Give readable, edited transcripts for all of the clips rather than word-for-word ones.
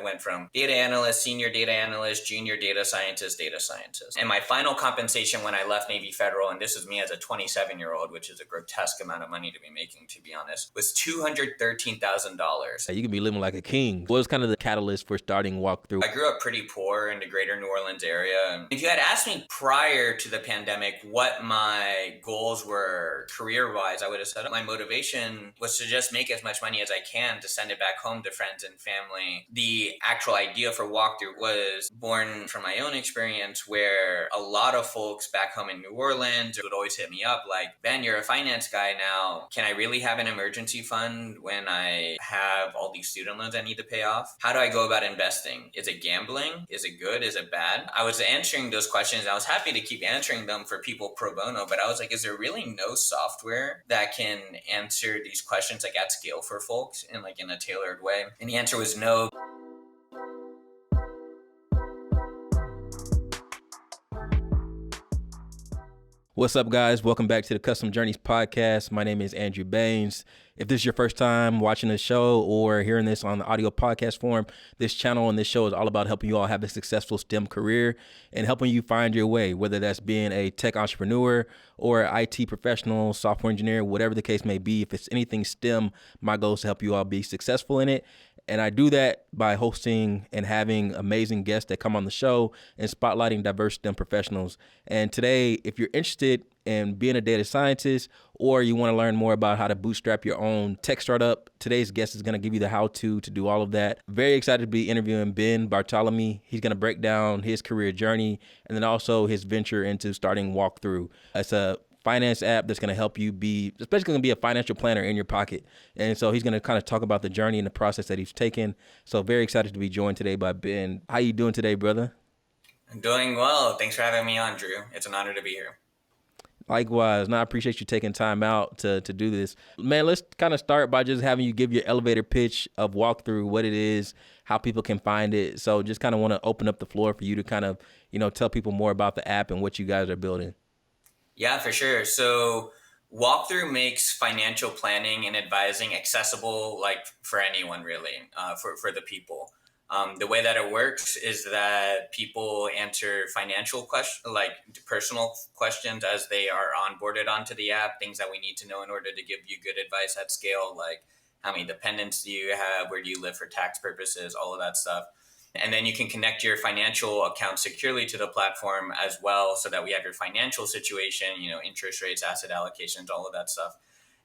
went from data analyst, senior data analyst, junior data scientist. And my final compensation when I left Navy Federal, and this is me as a 27-year-old, which is a grotesque amount of money to be making, to be honest, was $213,000. You can be living like a king. What was kind of the catalyst for starting Walkthrough? I grew up pretty poor in the greater New Orleans area. And if you had asked me prior to the pandemic what my goals were career-wise, I would have said my motivation was to just make as much money as I can to send it back home to friends and family. The actual idea for Walkthrough was born from my own experience, where a lot of folks back home in New Orleans would always hit me up like, Ben, you're a finance guy now. Can I really have an emergency fund when I have all these student loans I need to pay off? How do I go about investing? Is it gambling? Is it good? Is it bad? I was answering those questions. I was happy to keep answering them for people pro bono, but I was like, is there really no software that can answer these questions like at scale for folks in a tailored way? And the answer was no. What's up, guys? Welcome back to the Custom Journeys podcast. My name is Andrew Baines. If this is your first time watching the show or hearing this on the audio podcast form, this channel and this show is all about helping you all have a successful STEM career and helping you find your way, whether that's being a tech entrepreneur or IT professional, software engineer, whatever the case may be. If it's anything STEM, my goal is to help you all be successful in it. And I do that by hosting and having amazing guests that come on the show and spotlighting diverse STEM professionals. And today, if you're interested in being a data scientist or you want to learn more about how to bootstrap your own tech startup, today's guest is going to give you the how-to to do all of that. Very excited to be interviewing Ben Bartolome. He's going to break down his career journey and then also his venture into starting Walkthrough. It's a finance app that's going to help you be, especially going to be a financial planner in your pocket. And so he's going to kind of talk about the journey and the process that he's taken. So very excited to be joined today by Ben. How you doing today, brother? I'm doing well. Thanks for having me on, Drew. It's an honor to be here. Likewise. And I appreciate you taking time out to do this. Man, let's kind of start by just having you give your elevator pitch of Walkthrough, what it is, how people can find it. So just kind of want to open up the floor for you to kind of, tell people more about the app and what you guys are building. Yeah, for sure. So Walkthrough makes financial planning and advising accessible, for anyone really, for the people. The way that it works is that people answer financial questions, like personal questions as they are onboarded onto the app, things that we need to know in order to give you good advice at scale, like how many dependents do you have, where do you live for tax purposes, all of that stuff. And then you can connect your financial account securely to the platform as well, so that we have your financial situation, interest rates, asset allocations, all of that stuff.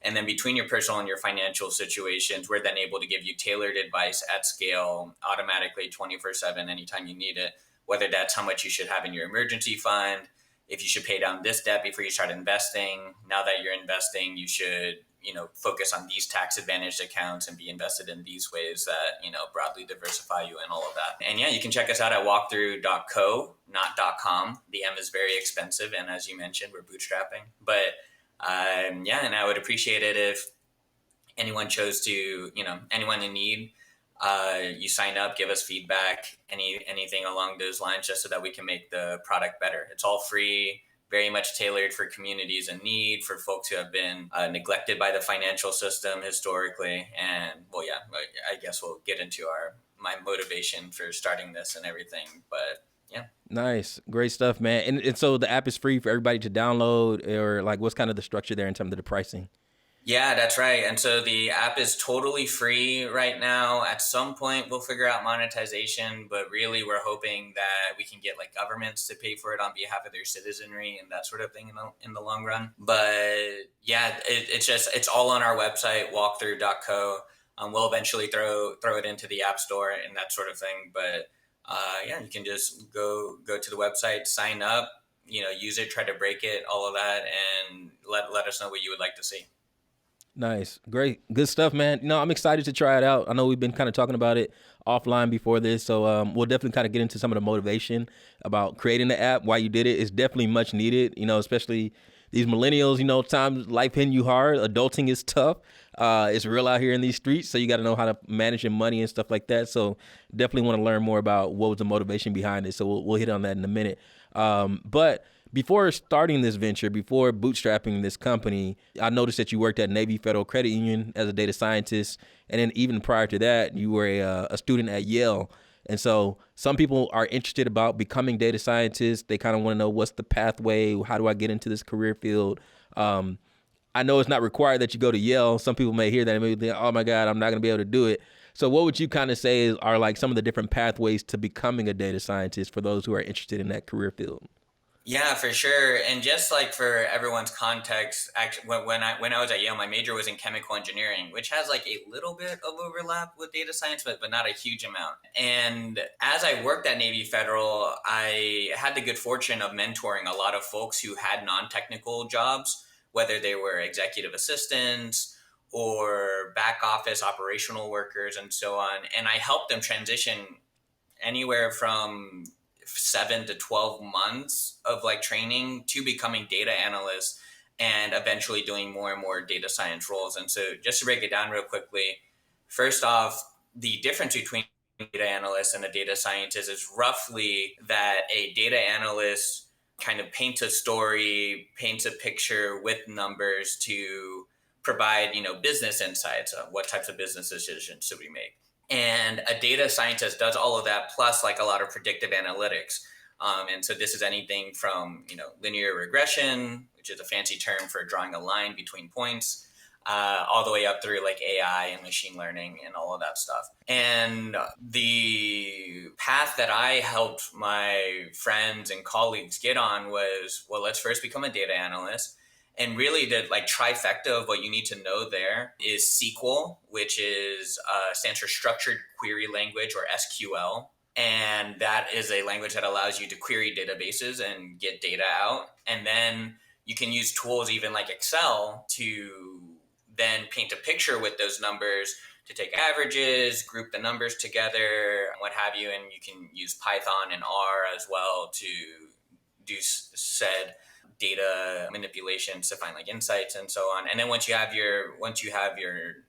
And then between your personal and your financial situations, we're then able to give you tailored advice at scale, automatically 24/7, anytime you need it, whether that's how much you should have in your emergency fund, if you should pay down this debt before you start investing. Now that you're investing, you should focus on these tax advantaged accounts and be invested in these ways that, broadly diversify you and all of that. And yeah, you can check us out at walkthrough.co, not .com. The M is very expensive. And as you mentioned, we're bootstrapping. But and I would appreciate it if anyone chose to, anyone in need, you sign up, give us feedback, anything along those lines, just so that we can make the product better. It's all free. Very much tailored for communities in need, for folks who have been neglected by the financial system historically. And I guess we'll get into my motivation for starting this and everything. But yeah. Nice. Great stuff, man. And so the app is free for everybody to download, or what's kind of the structure there in terms of the pricing? Yeah, that's right. And so the app is totally free right now. At some point, we'll figure out monetization, but really we're hoping that we can get governments to pay for it on behalf of their citizenry and that sort of thing in the long run. But yeah, it's all on our website, walkthrough.co. We'll eventually throw it into the App Store and that sort of thing. But you can just go to the website, sign up, use it, try to break it, all of that, and let us know what you would like to see. Nice. Great. Good stuff, man. I'm excited to try it out. I know we've been kind of talking about it offline before this, so we'll definitely kind of get into some of the motivation about creating the app, why you did it. It's definitely much needed, especially these millennials, times life hitting you hard. Adulting is tough. It's real out here in these streets, so you got to know how to manage your money and stuff like that. So definitely want to learn more about what was the motivation behind it. So we'll hit on that in a minute. But before starting this venture, before bootstrapping this company, I noticed that you worked at Navy Federal Credit Union as a data scientist. And then even prior to that, you were a student at Yale. And so some people are interested about becoming data scientists. They kind of want to know what's the pathway, how do I get into this career field. I know it's not required that you go to Yale. Some people may hear that and maybe think, oh my God, I'm not going to be able to do it. So what would you kind of say are like some of the different pathways to becoming a data scientist for those who are interested in that career field? Yeah, for sure. And just like for everyone's context, actually, when I was at Yale, my major was in chemical engineering, which has like a little bit of overlap with data science, but not a huge amount. And as I worked at Navy Federal, I had the good fortune of mentoring a lot of folks who had non-technical jobs, whether they were executive assistants or back office operational workers and so on. And I helped them transition anywhere from 7 to 12 months of like training to becoming data analysts and eventually doing more and more data science roles. And so just to break it down real quickly, first off, the difference between data analyst and a data scientist is roughly that a data analyst kind of paints a story, paints a picture with numbers to provide, business insights of what types of business decisions should we make. And a data scientist does all of that plus like a lot of predictive analytics. And so this is anything from, linear regression, which is a fancy term for drawing a line between points, all the way up through like AI and machine learning and all of that stuff. And the path that I helped my friends and colleagues get on was, well, let's first become a data analyst. And really, the like trifecta of what you need to know there is SQL, which is stands for Structured Query Language, or SQL. And that is a language that allows you to query databases and get data out. And then you can use tools even like Excel to then paint a picture with those numbers, to take averages, group the numbers together, what have you. And you can use Python and R as well to do said data manipulations to find like insights and so on. And then once you have your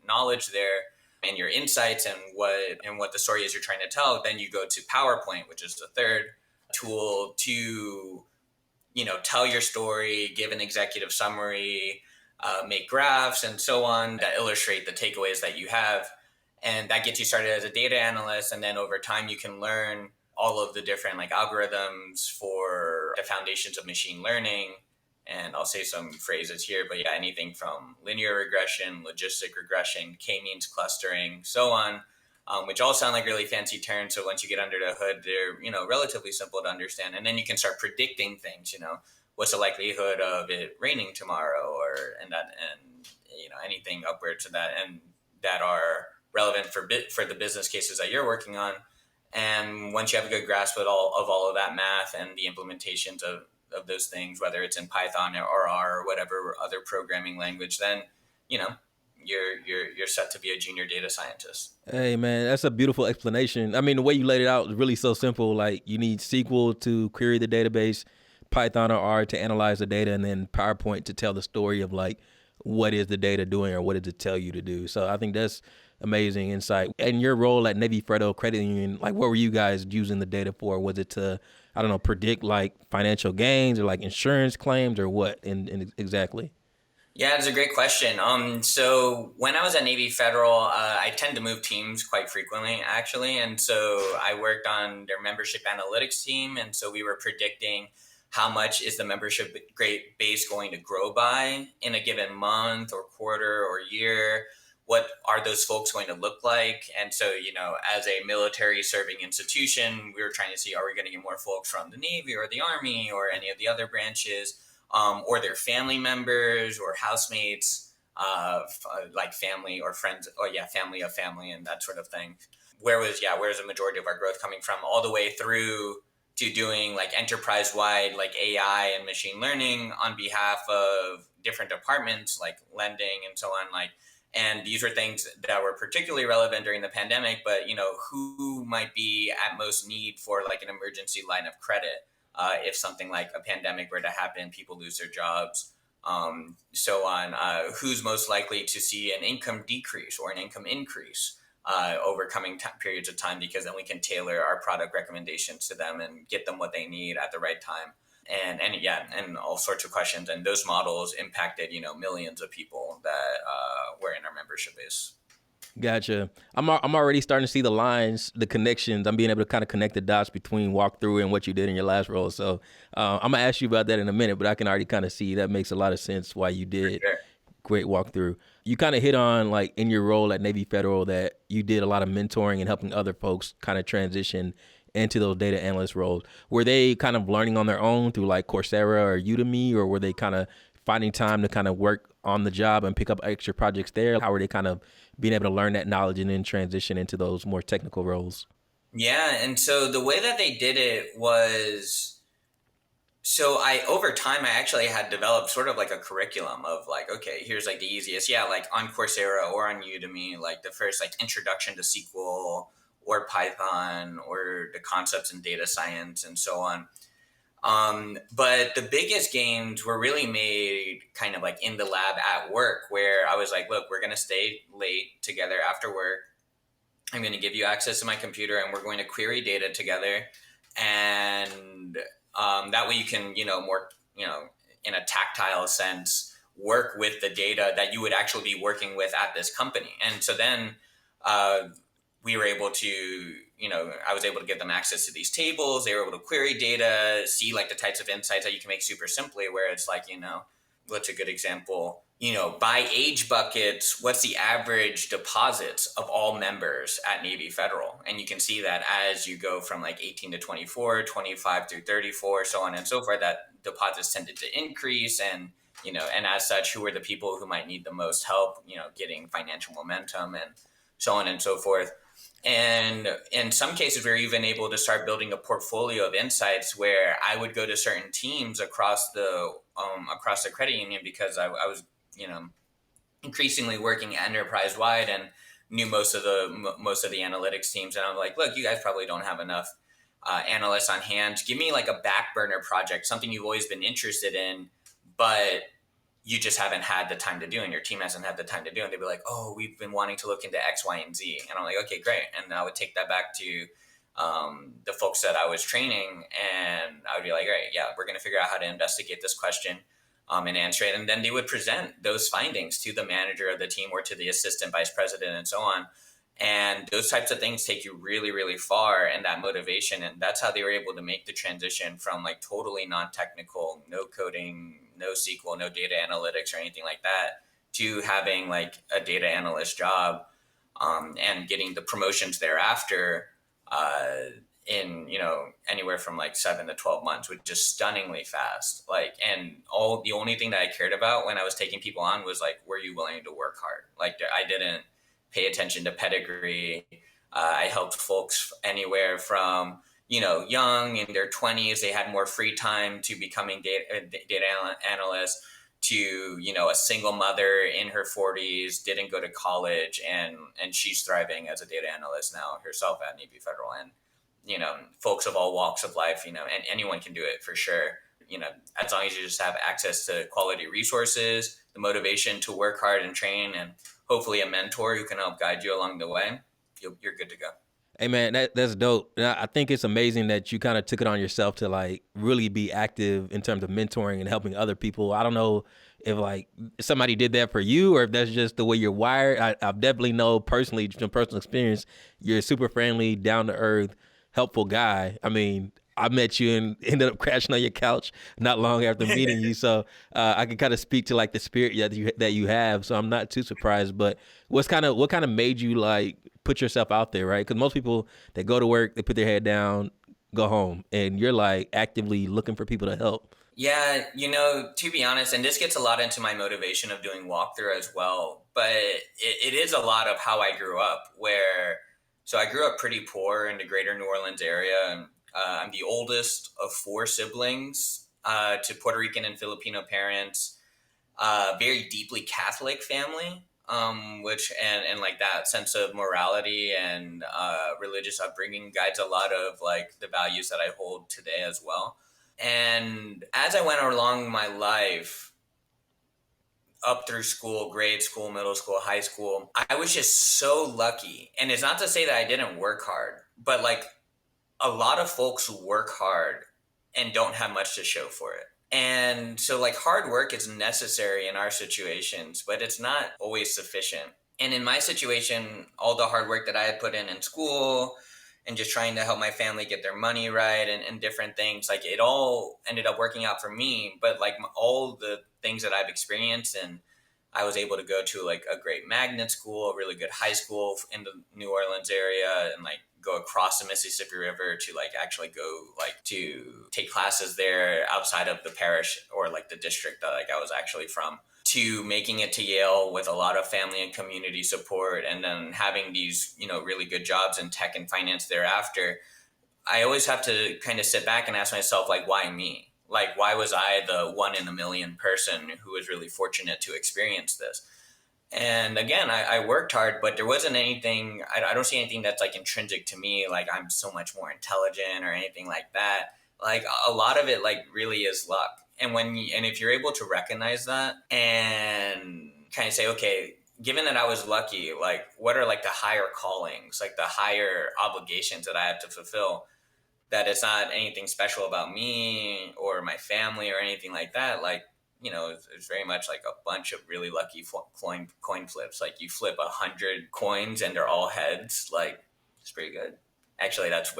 knowledge there and your insights and what the story is you're trying to tell, then you go to PowerPoint, which is the third tool to tell your story, give an executive summary, make graphs and so on that illustrate the takeaways that you have. And that gets you started as a data analyst. And then over time, you can learn all of the different like algorithms for the foundations of machine learning. And I'll say some phrases here, but yeah, anything from linear regression, logistic regression, k-means clustering, so on, which all sound like really fancy terms. So once you get under the hood, they're, relatively simple to understand. And then you can start predicting things, what's the likelihood of it raining tomorrow, and anything upwards to that, and that are relevant for the business cases that you're working on. And once you have a good grasp of all of that math and the implementations of those things, whether it's in Python or R or whatever other programming language, then you're set to be a junior data scientist. Hey man, that's a beautiful explanation. I mean, the way you laid it out is really so simple. Like you need SQL to query the database, Python or R to analyze the data, and then PowerPoint to tell the story of like what is the data doing or what does it tell you to do. So I think that's amazing insight. And your role at Navy Federal Credit Union, like what were you guys using the data for? Was it to, I don't know, predict like financial gains or like insurance claims or what in exactly? Yeah, it's a great question. So when I was at Navy Federal, I tend to move teams quite frequently, actually, and so I worked on their membership analytics team, and so we were predicting how much is the membership base going to grow by in a given month or quarter or year. What are those folks going to look like? And so, as a military serving institution, we were trying to see, are we going to get more folks from the Navy or the Army or any of the other branches? Or their family members or housemates, like family or friends, or yeah, family of family and that sort of thing. Where's the majority of our growth coming from, all the way through to doing like enterprise-wide like AI and machine learning on behalf of different departments like lending and so on. And these were things that were particularly relevant during the pandemic, but who might be at most need for like an emergency line of credit if something like a pandemic were to happen, people lose their jobs, so on. Who's most likely to see an income decrease or an income increase over coming periods of time, because then we can tailor our product recommendations to them and get them what they need at the right time. And all sorts of questions. And those models impacted, millions of people that were in our membership base. Gotcha. I'm already starting to see the lines, the connections. I'm being able to kind of connect the dots between walkthrough and what you did in your last role. So I'm gonna ask you about that in a minute, but I can already kind of see that makes a lot of sense why you For did sure. great walkthrough. You kind of hit on like in your role at Navy Federal that you did a lot of mentoring and helping other folks kind of transition into those data analyst roles. Were they kind of learning on their own through like Coursera or Udemy, or were they kind of finding time to kind of work on the job and pick up extra projects there? How were they kind of being able to learn that knowledge and then transition into those more technical roles? Yeah, and so the way that they did it was, so I over time I actually had developed sort of like a curriculum of like, okay, here's like the easiest, yeah, like on Coursera or on Udemy, like the first like introduction to SQL or Python or the concepts in data science and so on. But the biggest gains were really made kind of like in the lab at work, where I was like, look, we're going to stay late together after work. I'm going to give you access to my computer and we're going to query data together. And that way you can, more, in a tactile sense, work with the data that you would actually be working with at this company. And so then uh, we were able to, I was able to give them access to these tables. They were able to query data, see like the types of insights that you can make super simply, where it's like, what's a good example? By age buckets, what's the average deposits of all members at Navy Federal? And you can see that as you go from like 18 to 24, 25 through 34, so on and so forth, that deposits tended to increase. And as such, who are the people who might need the most help, getting financial momentum and so on and so forth. And in some cases, we were even able to start building a portfolio of insights where I would go to certain teams across the credit union, because I was, you know, increasingly working enterprise wide and knew most of the analytics teams. And I'm like, look, you guys probably don't have enough analysts on hand. Give me like a back burner project, something you've always been interested in, but you just haven't had the time to do, and your team hasn't had the time to do. And they'd be like, oh, we've been wanting to look into X, Y, and Z. And I'm like, okay, great. And I would take that back to the folks that I was training, and I would be like, great, yeah, we're going to figure out how to investigate this question and answer it. And then they would present those findings to the manager of the team or to the assistant vice president and so on. And those types of things take you really, really far, and that motivation. And that's how they were able to make the transition from like totally non-technical, no coding, no SQL, no data analytics or anything like that, to having like a data analyst job, and getting the promotions thereafter in, anywhere from like 7 to 12 months, which is stunningly fast. Like, and all the only thing that I cared about when I was taking people on was like, were you willing to work hard? Like, I didn't pay attention to pedigree. I helped folks anywhere from, young in their 20s, they had more free time, to becoming data analysts, to, a single mother in her 40s, didn't go to college, and she's thriving as a data analyst now herself at Navy Federal. And, folks of all walks of life, and anyone can do it for sure. As long as you just have access to quality resources, the motivation to work hard and train, and hopefully a mentor who can help guide you along the way, you're good to go. Hey man, that's dope. And I think it's amazing that you kind of took it on yourself to like really be active in terms of mentoring and helping other people. I don't know if like somebody did that for you or if that's just the way you're wired. I definitely know personally from personal experience, you're a super friendly, down to earth, helpful guy. I mean, I met you and ended up crashing on your couch not long after meeting you, so I can kind of speak to like the spirit that you have. So I'm not too surprised. But what kind of made you like put yourself out there, right? Because most people they go to work, they put their head down, go home, and you're like actively looking for people to help. Yeah, to be honest, and this gets a lot into my motivation of doing walkthrough as well, but it is a lot of how I grew up, so I grew up pretty poor in the greater New Orleans area. And I'm the oldest of four siblings, to Puerto Rican and Filipino parents, very deeply Catholic family, which, and like that sense of morality and religious upbringing guides a lot of like the values that I hold today as well. And as I went along my life, up through school, grade school, middle school, high school, I was just so lucky. And it's not to say that I didn't work hard, but like a lot of folks work hard and don't have much to show for it. And so like hard work is necessary in our situations, but it's not always sufficient. And in my situation, all the hard work that I had put in school and just trying to help my family get their money right and different things, like it all ended up working out for me. But like all the things that I've experienced, and I was able to go to like a great magnet school, a really good high school in the New Orleans area, and like go across the Mississippi River to like actually go like to take classes there outside of the parish or like the district that like I was actually from, to making it to Yale with a lot of family and community support, and then having these, really good jobs in tech and finance thereafter. I always have to kind of sit back and ask myself, like, why me? Like, why was I the one in a million person who was really fortunate to experience this? And again, I worked hard, but there wasn't anything, I don't see anything that's like intrinsic to me, like I'm so much more intelligent or anything like that. Like a lot of it, like really is luck. And if you're able to recognize that and kind of say, okay, given that I was lucky, like what are like the higher callings, like the higher obligations that I have to fulfill, that it's not anything special about me or my family or anything like that. Like, it's very much like a bunch of really lucky coin flips. Like you flip 100 coins and they're all heads. Like it's pretty good. Actually, that's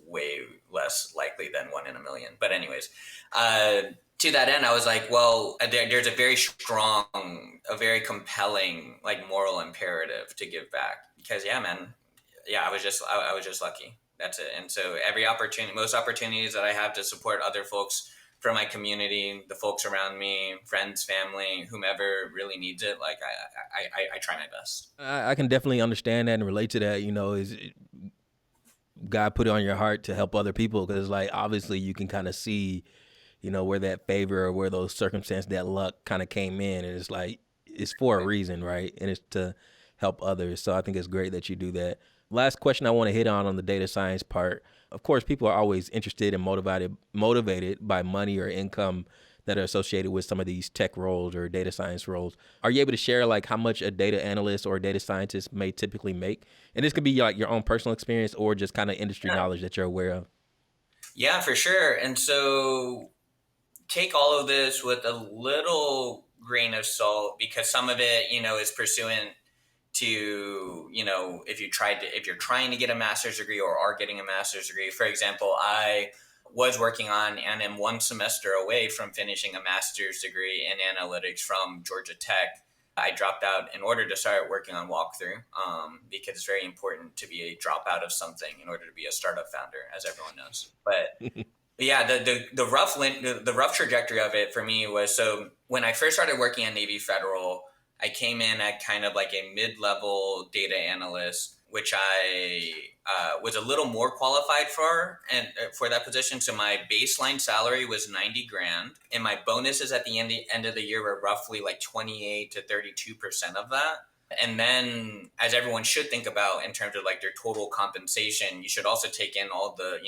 way less likely than one in a million. But anyways, uh, to that end, I was like, well, there's a very strong, a very compelling, like moral imperative to give back because, yeah, man, yeah, I was just lucky. That's it. And so most opportunities that I have to support other folks from my community, the folks around me, friends, family, whomever really needs it, like I try my best. I can definitely understand that and relate to that. Is God put it on your heart to help other people because, like, obviously you can kind of see, where that favor or where those circumstances, that luck kind of came in, and it's like it's for a Right. reason, right? And it's to help others. So I think it's great that you do that. Last question I want to hit on the data science part. Of course, people are always interested and motivated by money or income that are associated with some of these tech roles or data science roles. Are you able to share like how much a data analyst or a data scientist may typically make? And this could be like your own personal experience or just kind of industry Yeah. knowledge that you're aware of. Yeah, for sure. And so take all of this with a little grain of salt because some of it, is pursuant to, if you're trying to get a master's degree or are getting a master's degree. For example, I was working on and am one semester away from finishing a master's degree in analytics from Georgia Tech. I dropped out in order to start working on walkthrough, because it's very important to be a dropout of something in order to be a startup founder, as everyone knows. But yeah, the rough trajectory of it for me was, so when I first started working at Navy Federal, I came in at kind of like a mid-level data analyst, which I was a little more qualified for, and for that position. So my baseline salary was 90 grand, and my bonuses at the end of the year were roughly like 28 to 32% of that. And then, as everyone should think about in terms of like their total compensation, you should also take in all the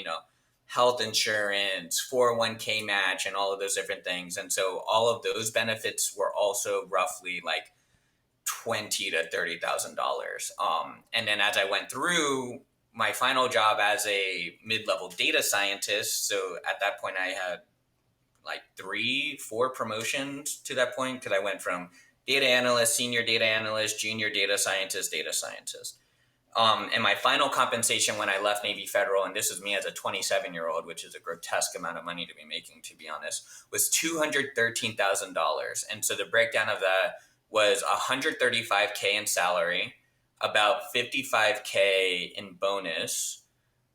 health insurance, 401k match, and all of those different things. And so all of those benefits were also roughly like $20,000 to $30,000. And then as I went through my final job as a mid-level data scientist, so at that point I had like 3, 4 promotions to that point because I went from data analyst, senior data analyst, junior data scientist, data scientist. And my final compensation when I left Navy Federal, and this is me as a 27-year-old, which is a grotesque amount of money to be making, to be honest, was $213,000. And so the breakdown of that was 135K in salary, about 55K in bonus,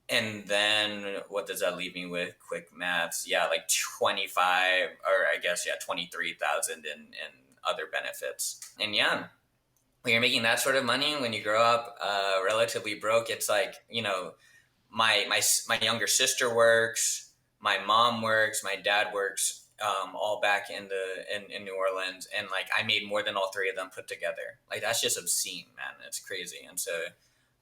and then what does that leave me with? Quick maths. Yeah, like 25, or I guess, yeah, 23,000 in other benefits. And yeah, when you're making that sort of money, when you grow up relatively broke, it's like, my younger sister works, my mom works, my dad works, all back in New Orleans, and like I made more than all three of them put together. Like that's just obscene, man. It's crazy. And so,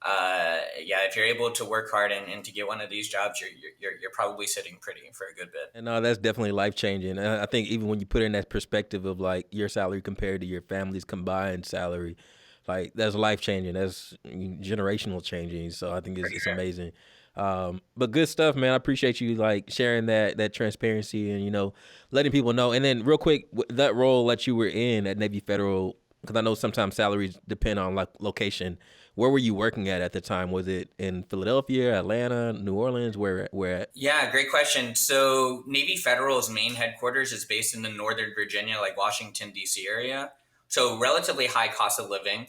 yeah, if you're able to work hard and to get one of these jobs, you're probably sitting pretty for a good bit. And no, that's definitely life changing. I think even when you put in that perspective of like your salary compared to your family's combined salary, like that's life changing. That's generational changing. So I think For it's sure. amazing. But good stuff, man. I appreciate you like sharing that transparency and letting people know. And then real quick, that role that you were in at Navy Federal. Because I know sometimes salaries depend on like location. Where were you working at the time? Was it in Philadelphia, Atlanta, New Orleans? Where at? Yeah, great question. So Navy Federal's main headquarters is based in the Northern Virginia, like Washington, D.C. area. So relatively high cost of living.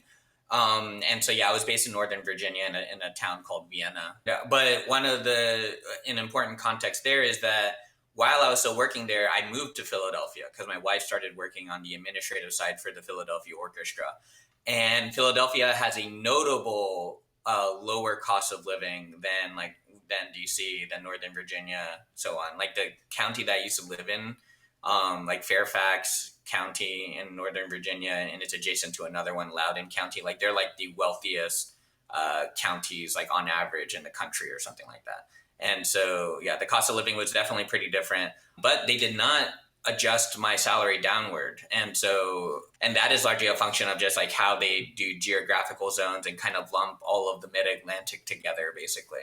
And so, yeah, I was based in Northern Virginia in a town called Vienna. Yeah, but an important context there is that while I was still working there, I moved to Philadelphia because my wife started working on the administrative side for the Philadelphia Orchestra. And Philadelphia has a notable lower cost of living than DC, than Northern Virginia, so on. Like the county that I used to live in, like Fairfax County in Northern Virginia, and it's adjacent to another one, Loudoun County. Like they're like the wealthiest counties, like on average in the country or something like that. And so, yeah, the cost of living was definitely pretty different, but they did not adjust my salary downward. And that is largely a function of just like how they do geographical zones and kind of lump all of the mid-Atlantic together, basically.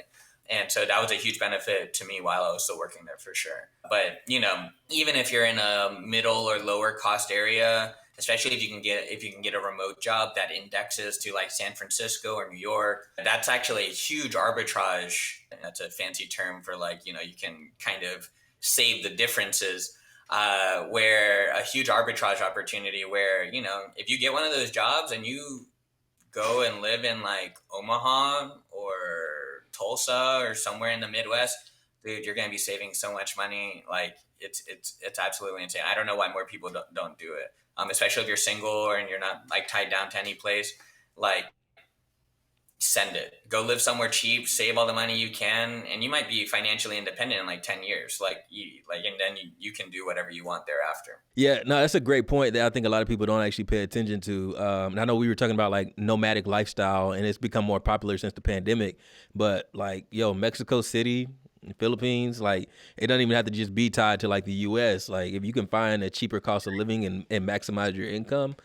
And so that was a huge benefit to me while I was still working there, for sure. But, even if you're in a middle or lower cost area, especially if you can get a remote job that indexes to like San Francisco or New York, that's actually a huge arbitrage. That's a fancy term for like, you can kind of save the differences, where a huge arbitrage opportunity where, if you get one of those jobs and you go and live in like Omaha or Tulsa or somewhere in the Midwest, dude, you're going to be saving so much money. Like it's absolutely insane. I don't know why more people don't do it. Especially if you're single and you're not like tied down to any place, like send it, go live somewhere cheap, save all the money you can. And you might be financially independent in like 10 years. And then you can do whatever you want thereafter. Yeah, no, that's a great point that I think a lot of people don't actually pay attention to. And I know we were talking about like nomadic lifestyle, and it's become more popular since the pandemic. But like, Mexico City, Philippines, like it doesn't even have to just be tied to like the U.S. Like if you can find a cheaper cost of living and maximize your income,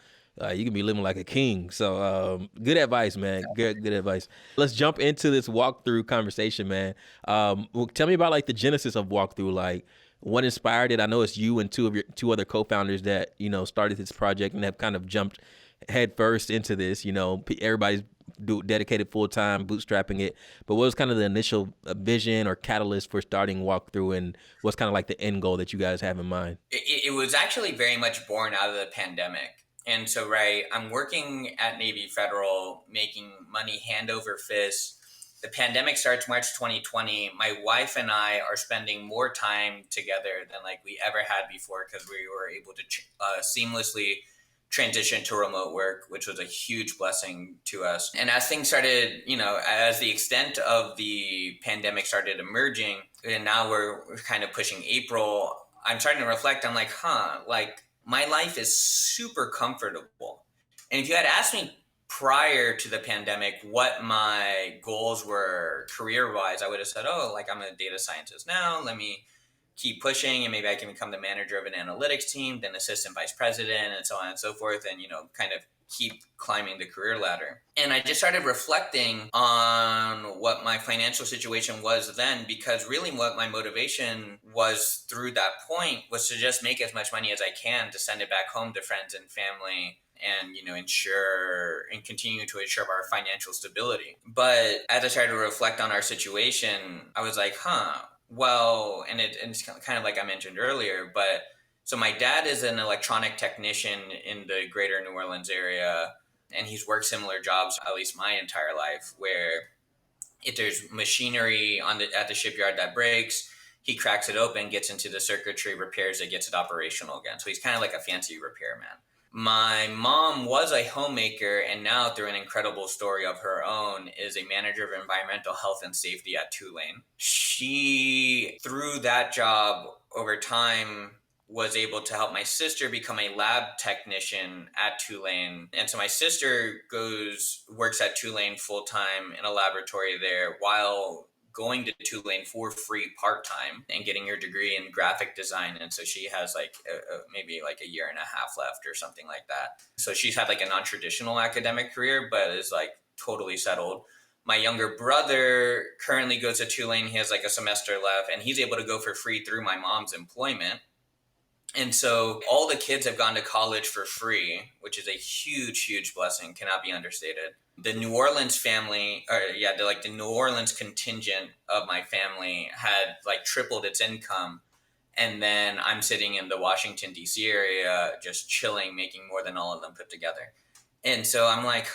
you can be living like a king. So good advice, man. Good advice. Let's jump into this walkthrough conversation, man. Well, tell me about like the genesis of walkthrough. Like what inspired it? I know it's you and two other co-founders that started this project and have kind of jumped head first into this. Everybody's dedicated full time bootstrapping it. But what was kind of the initial vision or catalyst for starting walkthrough, and what's kind of like the end goal that you guys have in mind? It was actually very much born out of the pandemic. And so, right, I'm working at Navy Federal, making money hand over fist. The pandemic starts March 2020. My wife and I are spending more time together than like we ever had before because we were able to seamlessly transition to remote work, which was a huge blessing to us. And as things started, as the extent of the pandemic started emerging, and now we're kind of pushing April, I'm starting to reflect. I'm like, like my life is super comfortable. And if you had asked me prior to the pandemic what my goals were career wise, I would have said, like I'm a data scientist now. Let me keep pushing and maybe I can become the manager of an analytics team, then assistant vice president, and so on and so forth. And, kind of keep climbing the career ladder. And I just started reflecting on what my financial situation was then, because really what my motivation was through that point was to just make as much money as I can to send it back home to friends and family and ensure and continue to ensure our financial stability. But as I started to reflect on our situation, I was like, well, and it's kind of like I mentioned earlier, but so my dad is an electronic technician in the greater New Orleans area, and he's worked similar jobs at least my entire life, where if there's machinery at the shipyard that breaks, he cracks it open, gets into the circuitry, repairs it, gets it operational again. So he's kind of like a fancy repairman. My mom was a homemaker, and now through an incredible story of her own is a manager of environmental health and safety at Tulane. She, through that job over time, was able to help my sister become a lab technician at Tulane. And so my sister works at Tulane full time in a laboratory there while going to Tulane for free part-time and getting her degree in graphic design. And so she has like maybe like a year and a half left or something like that. So she's had like a non-traditional academic career, but is like totally settled. My younger brother currently goes to Tulane. He has like a semester left and he's able to go for free through my mom's employment. And so all the kids have gone to college for free, which is a huge, huge blessing, cannot be understated. The New Orleans family, or yeah, the New Orleans contingent of my family had like tripled its income. And then I'm sitting in the Washington, D.C. area, just chilling, making more than all of them put together. And so I'm like,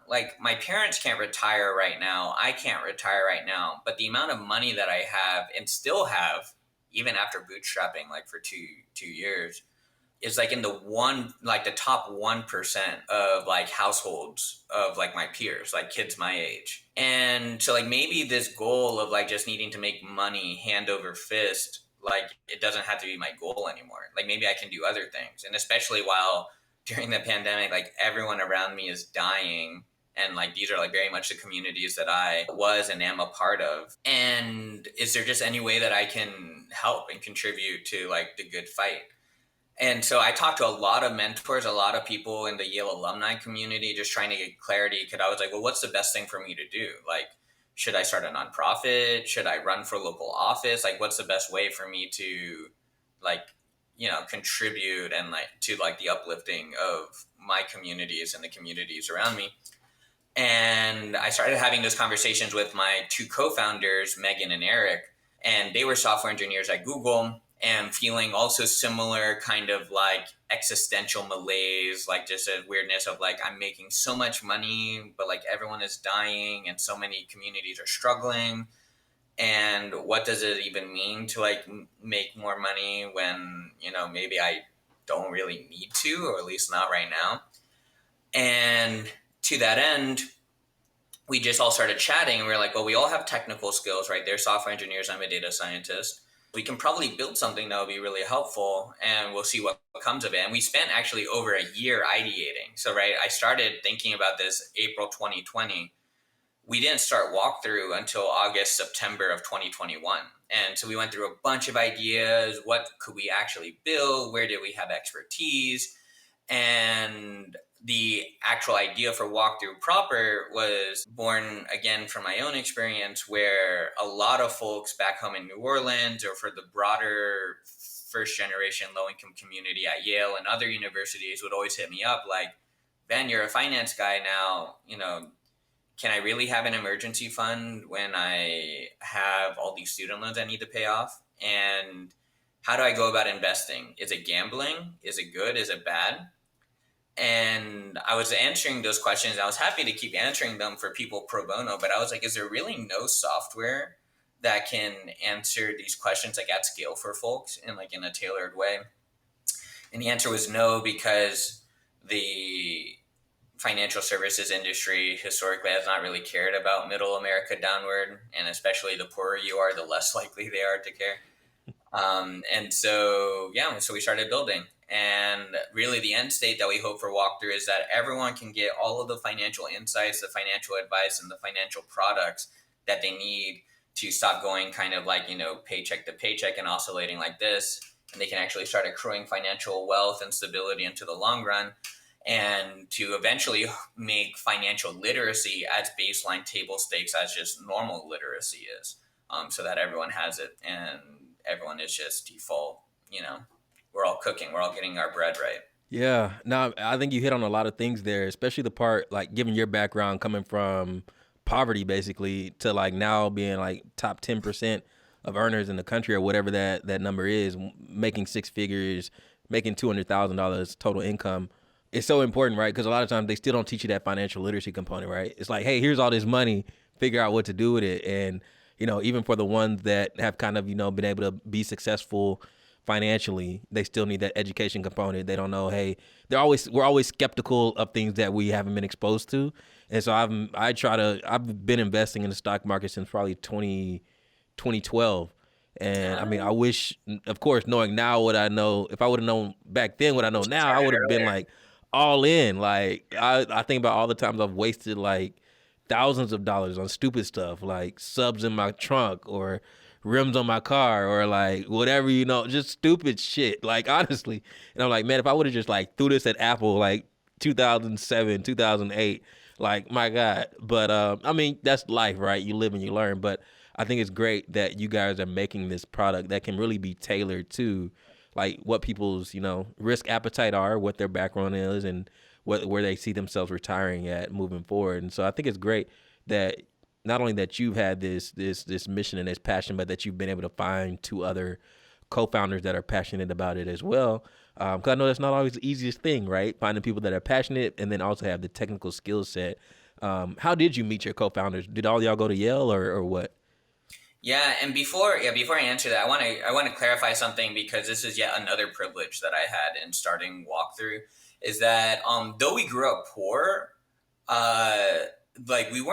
like my parents can't retire right now. I can't retire right now. But the amount of money that I have and still have, even after bootstrapping like for two years, is like in the one, like the top 1% of like households of like my peers, like kids my age. And so like maybe this goal of like just needing to make money hand over fist, like it doesn't have to be my goal anymore. Like maybe I can do other things. And especially while during the pandemic, like everyone around me is dying, and like these are like very much the communities that I was and am a part of. And is there just any way that I can help and contribute to like the good fight? And so I talked to a lot of mentors, a lot of people in the Yale alumni community, just trying to get clarity. Because I was like, well, what's the best thing for me to do? Like, should I start a nonprofit? Should I run for local office? Like, what's the best way for me to, like, contribute and like to like the uplifting of my communities and the communities around me? And I started having those conversations with my two co-founders, Megan and Eric, and they were software engineers at Google and feeling also similar kind of like existential malaise, like just a weirdness of like, I'm making so much money, but like everyone is dying and so many communities are struggling. And what does it even mean to like make more money when, maybe I don't really need to, or at least not right now. And to that end, we just all started chatting and we were like, well, we all have technical skills, right? They're software engineers. I'm a data scientist. We can probably build something that will be really helpful and we'll see what comes of it. And we spent actually over a year ideating. So, right, I started thinking about this April 2020. We didn't start walkthrough until August, September of 2021. And so we went through a bunch of ideas. What could we actually build? Where did we have expertise? And the actual idea for walkthrough proper was born again from my own experience, where a lot of folks back home in New Orleans, or for the broader first generation low income community at Yale and other universities, would always hit me up like, Ben, you're a finance guy now, can I really have an emergency fund when I have all these student loans I need to pay off? And how do I go about investing? Is it gambling? Is it good? Is it bad? And I was answering those questions. I was happy to keep answering them for people pro bono, but I was like, is there really no software that can answer these questions like at scale for folks and like in a tailored way? And the answer was no, because the financial services industry historically has not really cared about middle America downward, and especially the poorer you are, the less likely they are to care. And so, yeah, so we started building. And really, the end state that we hope for walkthrough is that everyone can get all of the financial insights, the financial advice, and the financial products that they need to stop going kind of like, paycheck to paycheck and oscillating like this. And they can actually start accruing financial wealth and stability into the long run, and to eventually make financial literacy as baseline table stakes as just normal literacy is, so that everyone has it and everyone is just default, we're all cooking, we're all getting our bread right. Yeah, no, I think you hit on a lot of things there, especially the part like given your background coming from poverty basically to like now being like top 10% of earners in the country or whatever that number is, making six figures, making $200,000 total income. It's so important, right? Because a lot of times they still don't teach you that financial literacy component, right? It's like, hey, here's all this money, figure out what to do with it. And, even for the ones that have kind of, been able to be successful financially, they still need that education component. They don't know, hey, we're always skeptical of things that we haven't been exposed to. And so I've been investing in the stock market since probably 2012. And I mean, I wish, of course, knowing now what I know, if I would have known back then what I know now, I would have been like all in. Like I think about all the times I've wasted like thousands of dollars on stupid stuff like subs in my trunk or rims on my car or like whatever, just stupid shit. Like honestly. And I'm like, man, if I would have just like threw this at Apple like 2007, 2008, like my God. But I mean, that's life, right? You live and you learn. But I think it's great that you guys are making this product that can really be tailored to like what people's, risk appetite are, what their background is, and where they see themselves retiring at moving forward. And so I think it's great that not only that you've had this mission and this passion, but that you've been able to find two other co-founders that are passionate about it as well. Because I know that's not always the easiest thing, right? Finding people that are passionate and then also have the technical skill set. How did you meet your co-founders? Did all y'all go to Yale or what? Yeah, and before I answer that, I want to clarify something because this is yet another privilege that I had in starting Walkthrough, is that though we grew up poor, uh like we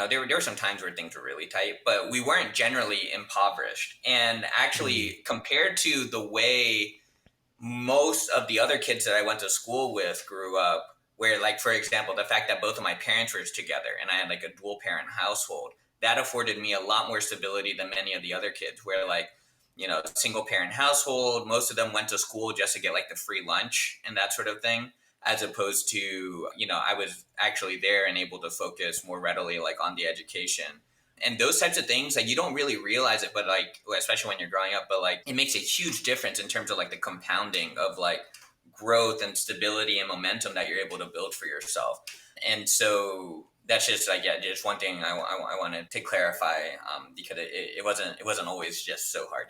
there were some times where things were really tight, but we weren't generally impoverished. And Mm. actually, compared to the way most of the other kids that I went to school with grew up, where, like, for example, the fact that both of my parents were together and I had like a dual parent household, that afforded me a lot more stability than many of the other kids, where, like, single parent household, most of them went to school just to get like the free lunch and that sort of thing, as opposed to, I was actually there and able to focus more readily like on the education and those types of things. Like, you don't really realize it, but like, especially when you're growing up, but like, it makes a huge difference in terms of like the compounding of like growth and stability and momentum that you're able to build for yourself. And so that's just like, yeah, just one thing I wanted to clarify, because it wasn't always just so hard,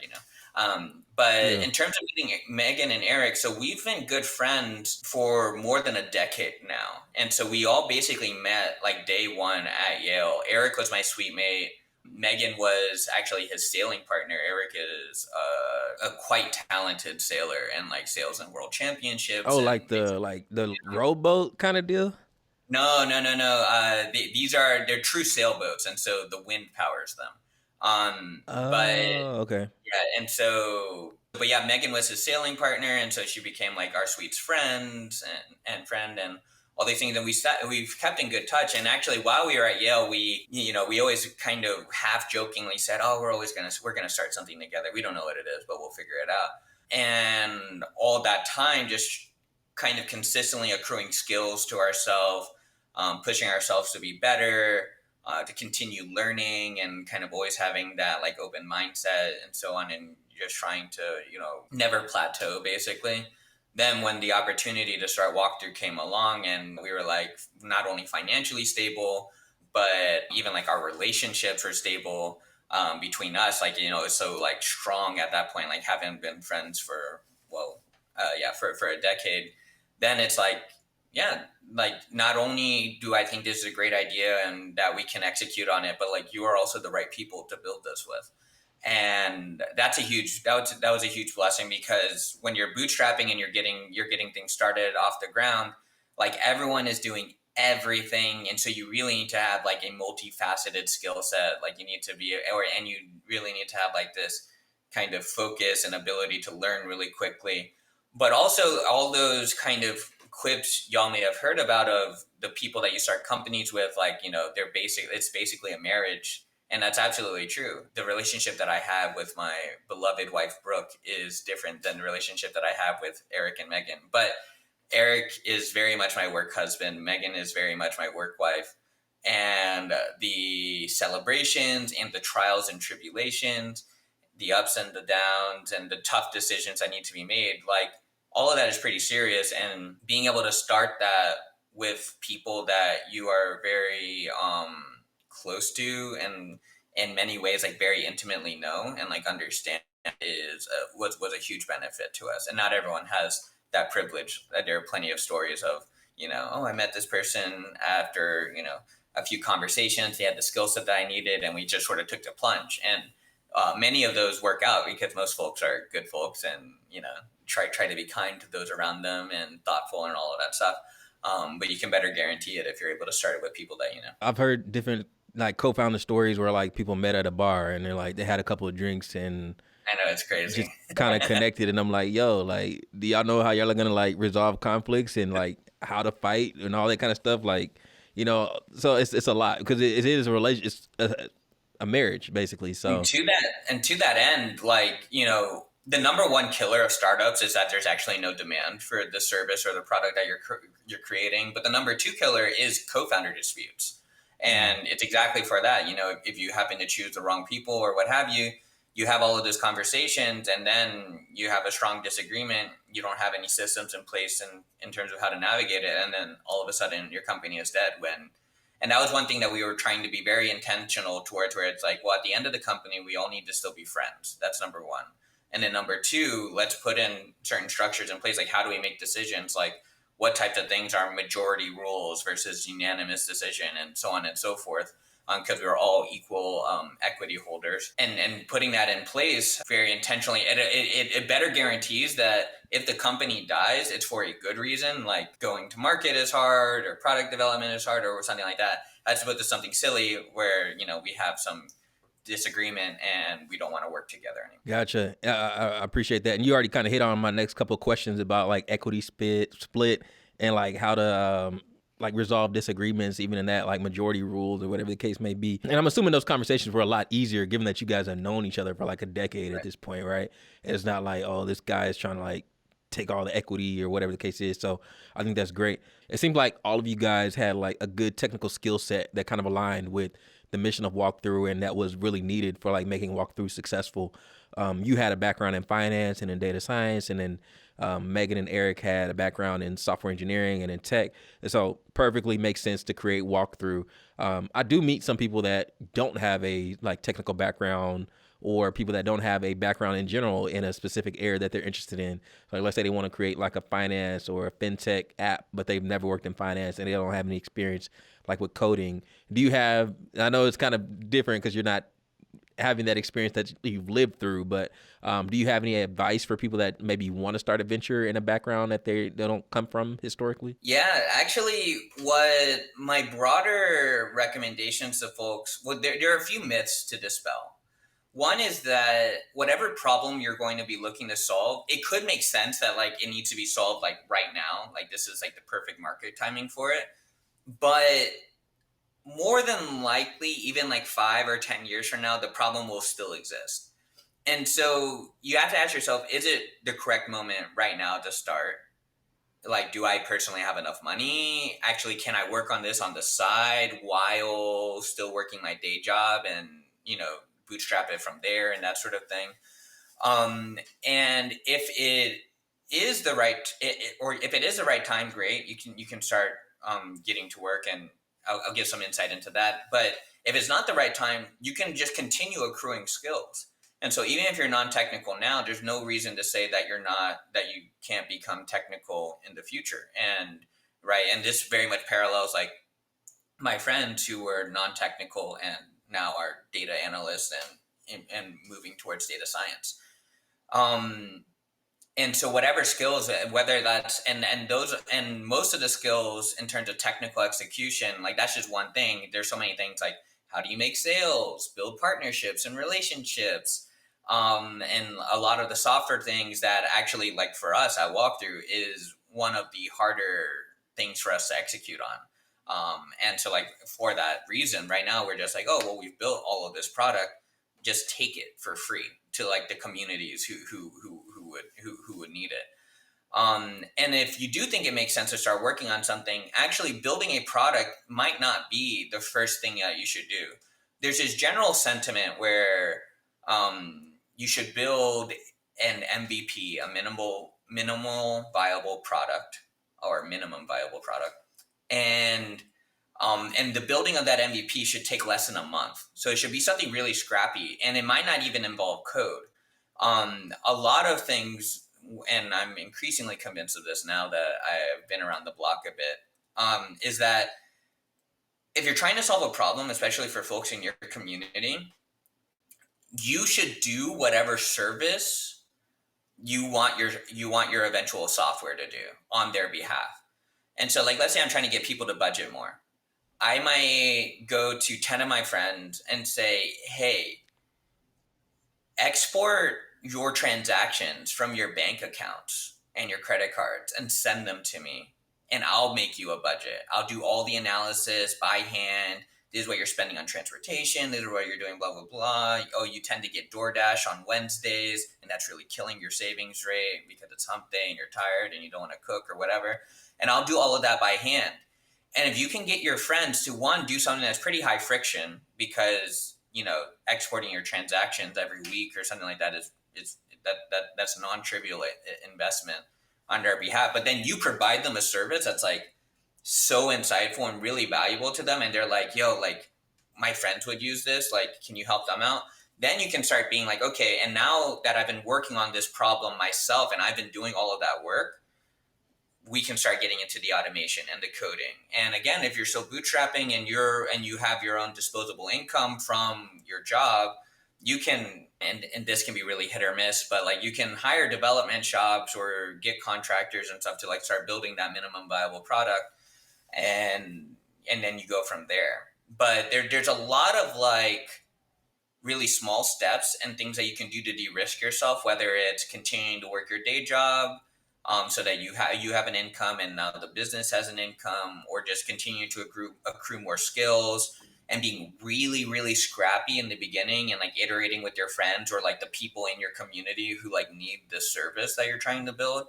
but Yeah. in terms of meeting Megan and Eric, so we've been good friends for more than a decade now. And so we all basically met like day one at Yale. Eric was my suite mate. Megan was actually his sailing partner. Eric is a quite talented sailor and like sails in world championships Oh, and like the rowboat kind of deal. no, no, no, no. They're true sailboats, and so the wind powers them. But Oh, okay. yeah, and so, but yeah, Megan was his sailing partner, and so she became like our suite's friend and friend and all these things. And we've kept in good touch. And actually, while we were at Yale, we always kind of half jokingly said, "Oh, we're gonna start something together. We don't know what it is, but we'll figure it out." And all that time, just kind of consistently accruing skills to ourselves, pushing ourselves to be better, to continue learning, and kind of always having that like open mindset and so on, and just trying to never plateau basically. Then when the opportunity to start Walkthrough came along, and we were like not only financially stable, but even like our relationships were stable, between us, like, it's so like strong at that point, like having been friends for, well, yeah, for a decade. Then it's like, yeah, like, not only do I think this is a great idea and that we can execute on it, but like, you are also the right people to build this with. And that was a huge blessing, because when you're bootstrapping and you're getting things started off the ground, like, everyone is doing everything, and so you really need to have like a multifaceted skill set. Like, you need to be, and you really need to have like this kind of focus and ability to learn really quickly. But also, all those kind of quips y'all may have heard about, of the people that you start companies with, like, it's basically a marriage. And that's absolutely true. The relationship that I have with my beloved wife, Brooke, is different than the relationship that I have with Eric and Megan. But Eric is very much my work husband. Megan is very much my work wife. And the celebrations and the trials and tribulations, the ups and the downs and the tough decisions that need to be made, like, all of that is pretty serious. And being able to start that with people that you are very close to, and in many ways like very intimately know and like understand, was a huge benefit to us. And not everyone has that privilege. There are plenty of stories of, oh, I met this person after, a few conversations. They had the skill set that I needed, and we just sort of took the plunge. And many of those work out because most folks are good folks, and try to be kind to those around them and thoughtful and all of that stuff. But you can better guarantee it if you're able to start it with people that you know. I've heard different like co-founder stories where like people met at a bar and they're like they had a couple of drinks and I know, it's crazy. just kind of connected. And I'm like, yo, like, do y'all know how y'all are gonna like resolve conflicts and like how to fight and all that kind of stuff? Like, so it's a lot because it is a relation, it's a marriage basically. And So to that end, like, the number one killer of startups is that there's actually no demand for the service or the product that you're creating. But the number two killer is co-founder disputes. mm, And it's exactly for that. If you happen to choose the wrong people or what have you, you have all of those conversations and then you have a strong disagreement. You don't have any systems in place in terms of how to navigate it. And then all of a sudden your company is dead and that was one thing that we were trying to be very intentional towards, where it's like, well, at the end of the company, we all need to still be friends. That's number one. And then number two, let's put in certain structures in place. Like, how do we make decisions? Like, what types of things are majority rules versus unanimous decision, and so on and so forth, because we were all equal equity holders, and putting that in place very intentionally, it better guarantees that if the company dies, it's for a good reason, like going to market is hard or product development is hard or something like that, as opposed to something silly where we have some disagreement and we don't want to work together anymore. Gotcha. I appreciate that. And you already kind of hit on my next couple of questions about like equity split and like how to like resolve disagreements, even in that like majority rules or whatever the case may be. And I'm assuming those conversations were a lot easier given that you guys have known each other for like a decade at this point, right? It's not like, oh, this guy is trying to like take all the equity or whatever the case is. So I think that's great. It seems like all of you guys had like a good technical skill set that kind of aligned with the mission of Walkthrough, and that was really needed for like making Walkthrough successful. You had a background in finance and in data science, and then Megan and Eric had a background in software engineering and in tech, and so perfectly makes sense to create Walkthrough. I do meet some people that don't have a like technical background, or people that don't have a background in general in a specific area that they're interested in. So like, let's say they want to create like a finance or a fintech app, but they've never worked in finance and they don't have any experience like with coding. Do you have, I know it's kind of different because you're not having that experience that you've lived through, but do you have any advice for people that maybe want to start a venture in a background that they don't come from historically? Yeah, actually, what my broader recommendations to folks, well, there are a few myths to dispel. One is that whatever problem you're going to be looking to solve, it could make sense that like it needs to be solved like right now, like this is like the perfect market timing for it. But more than likely, even like 5 or 10 years from now, the problem will still exist. And so you have to ask yourself, is it the correct moment right now to start? Like, do I personally have enough money? Actually, can I work on this on the side while still working my day job and, bootstrap it from there and that sort of thing? And if it is the or if it is the right time, great. You can start getting to work, and I'll give some insight into that. But if it's not the right time, you can just continue accruing skills. And so even if you're non-technical now, there's no reason to say that you can't become technical in the future. And right, and this very much parallels like my friends who were non-technical and now are data analysts and moving towards data science. And so whatever skills, whether that's and those and most of the skills in terms of technical execution, like that's just one thing. There's so many things like how do you make sales, build partnerships and relationships, and a lot of the software things that actually, like for us at Walkthrough, is one of the harder things for us to execute on. And so like for that reason, right now we're just like, oh well, we've built all of this product, just take it for free to like the communities who would need it. And if you do think it makes sense to start working on something, actually building a product might not be the first thing that you should do. There's this general sentiment where you should build an MVP, a minimal viable product, or minimum viable product, and the building of that MVP should take less than a month. So it should be something really scrappy, and it might not even involve code. A lot of things, and I'm increasingly convinced of this now that I've been around the block a bit, is that if you're trying to solve a problem, especially for folks in your community, you should do whatever service you want your eventual software to do on their behalf. And so, like, let's say I'm trying to get people to budget more. I might go to 10 of my friends and say, hey, export your transactions from your bank accounts and your credit cards and send them to me, and I'll make you a budget. I'll do all the analysis by hand. This is what you're spending on transportation. This is what you're doing, blah, blah, blah. Oh, you tend to get DoorDash on Wednesdays, and that's really killing your savings rate because it's hump day and you're tired and you don't want to cook or whatever. And I'll do all of that by hand. And if you can get your friends to, one, do something that's pretty high friction because, exporting your transactions every week or something like that is that's a non-trivial investment on their behalf. But then you provide them a service that's like so insightful and really valuable to them, and they're like, yo, like my friends would use this, like can you help them out? Then you can start being like, okay, and now that I've been working on this problem myself and I've been doing all of that work, we can start getting into the automation and the coding. And again, if you're still bootstrapping and you have your own disposable income from your job, you can, and this can be really hit or miss, but like you can hire development shops or get contractors and stuff to like start building that minimum viable product, and then you go from there. But there's a lot of like really small steps and things that you can do to de-risk yourself, whether it's continuing to work your day job, so that you have an income and now the business has an income, or just continue to accrue more skills and being really really scrappy in the beginning and like iterating with your friends or like the people in your community who like need the service that you're trying to build.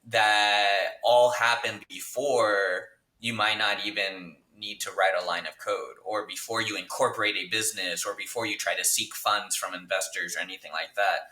That all happened before you might not even need to write a line of code, or before you incorporate a business, or before you try to seek funds from investors or anything like that.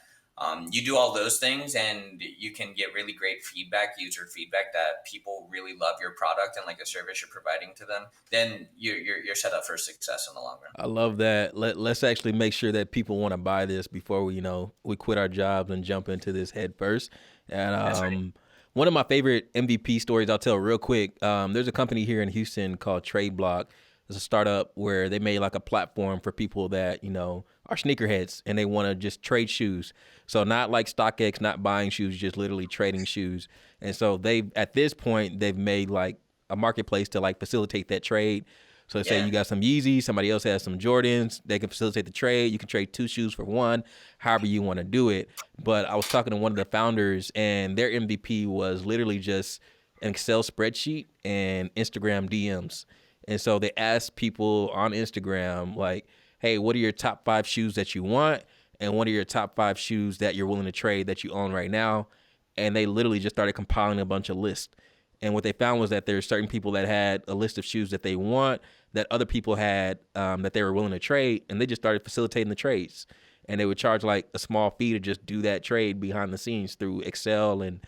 You do all those things and you can get really great feedback, user feedback, that people really love your product and like the service you're providing to them. Then you're set up for success in the long run. I love that. Let's actually make sure that people want to buy this before we quit our jobs and jump into this head first. And That's right. one of my favorite MVP stories I'll tell real quick. There's a company here in Houston called Trade Block. It's a startup where they made like a platform for people that are sneakerheads and they want to just trade shoes. So not like StockX, not buying shoes, just literally trading shoes. And so at this point they've made like a marketplace to like facilitate that trade. So say Yeah. you got some Yeezys, somebody else has some Jordans, they can facilitate the trade. You can trade two shoes for one, however you want to do it. But I was talking to one of the founders and their MVP was literally just an Excel spreadsheet and Instagram DMs. And so they asked people on Instagram, like, hey, what are your top 5 shoes that you want? And what are your top 5 shoes that you're willing to trade that you own right now? And they literally just started compiling a bunch of lists. And what they found was that there's certain people that had a list of shoes that they want, that other people had that they were willing to trade, and they just started facilitating the trades. And they would charge like a small fee to just do that trade behind the scenes through Excel and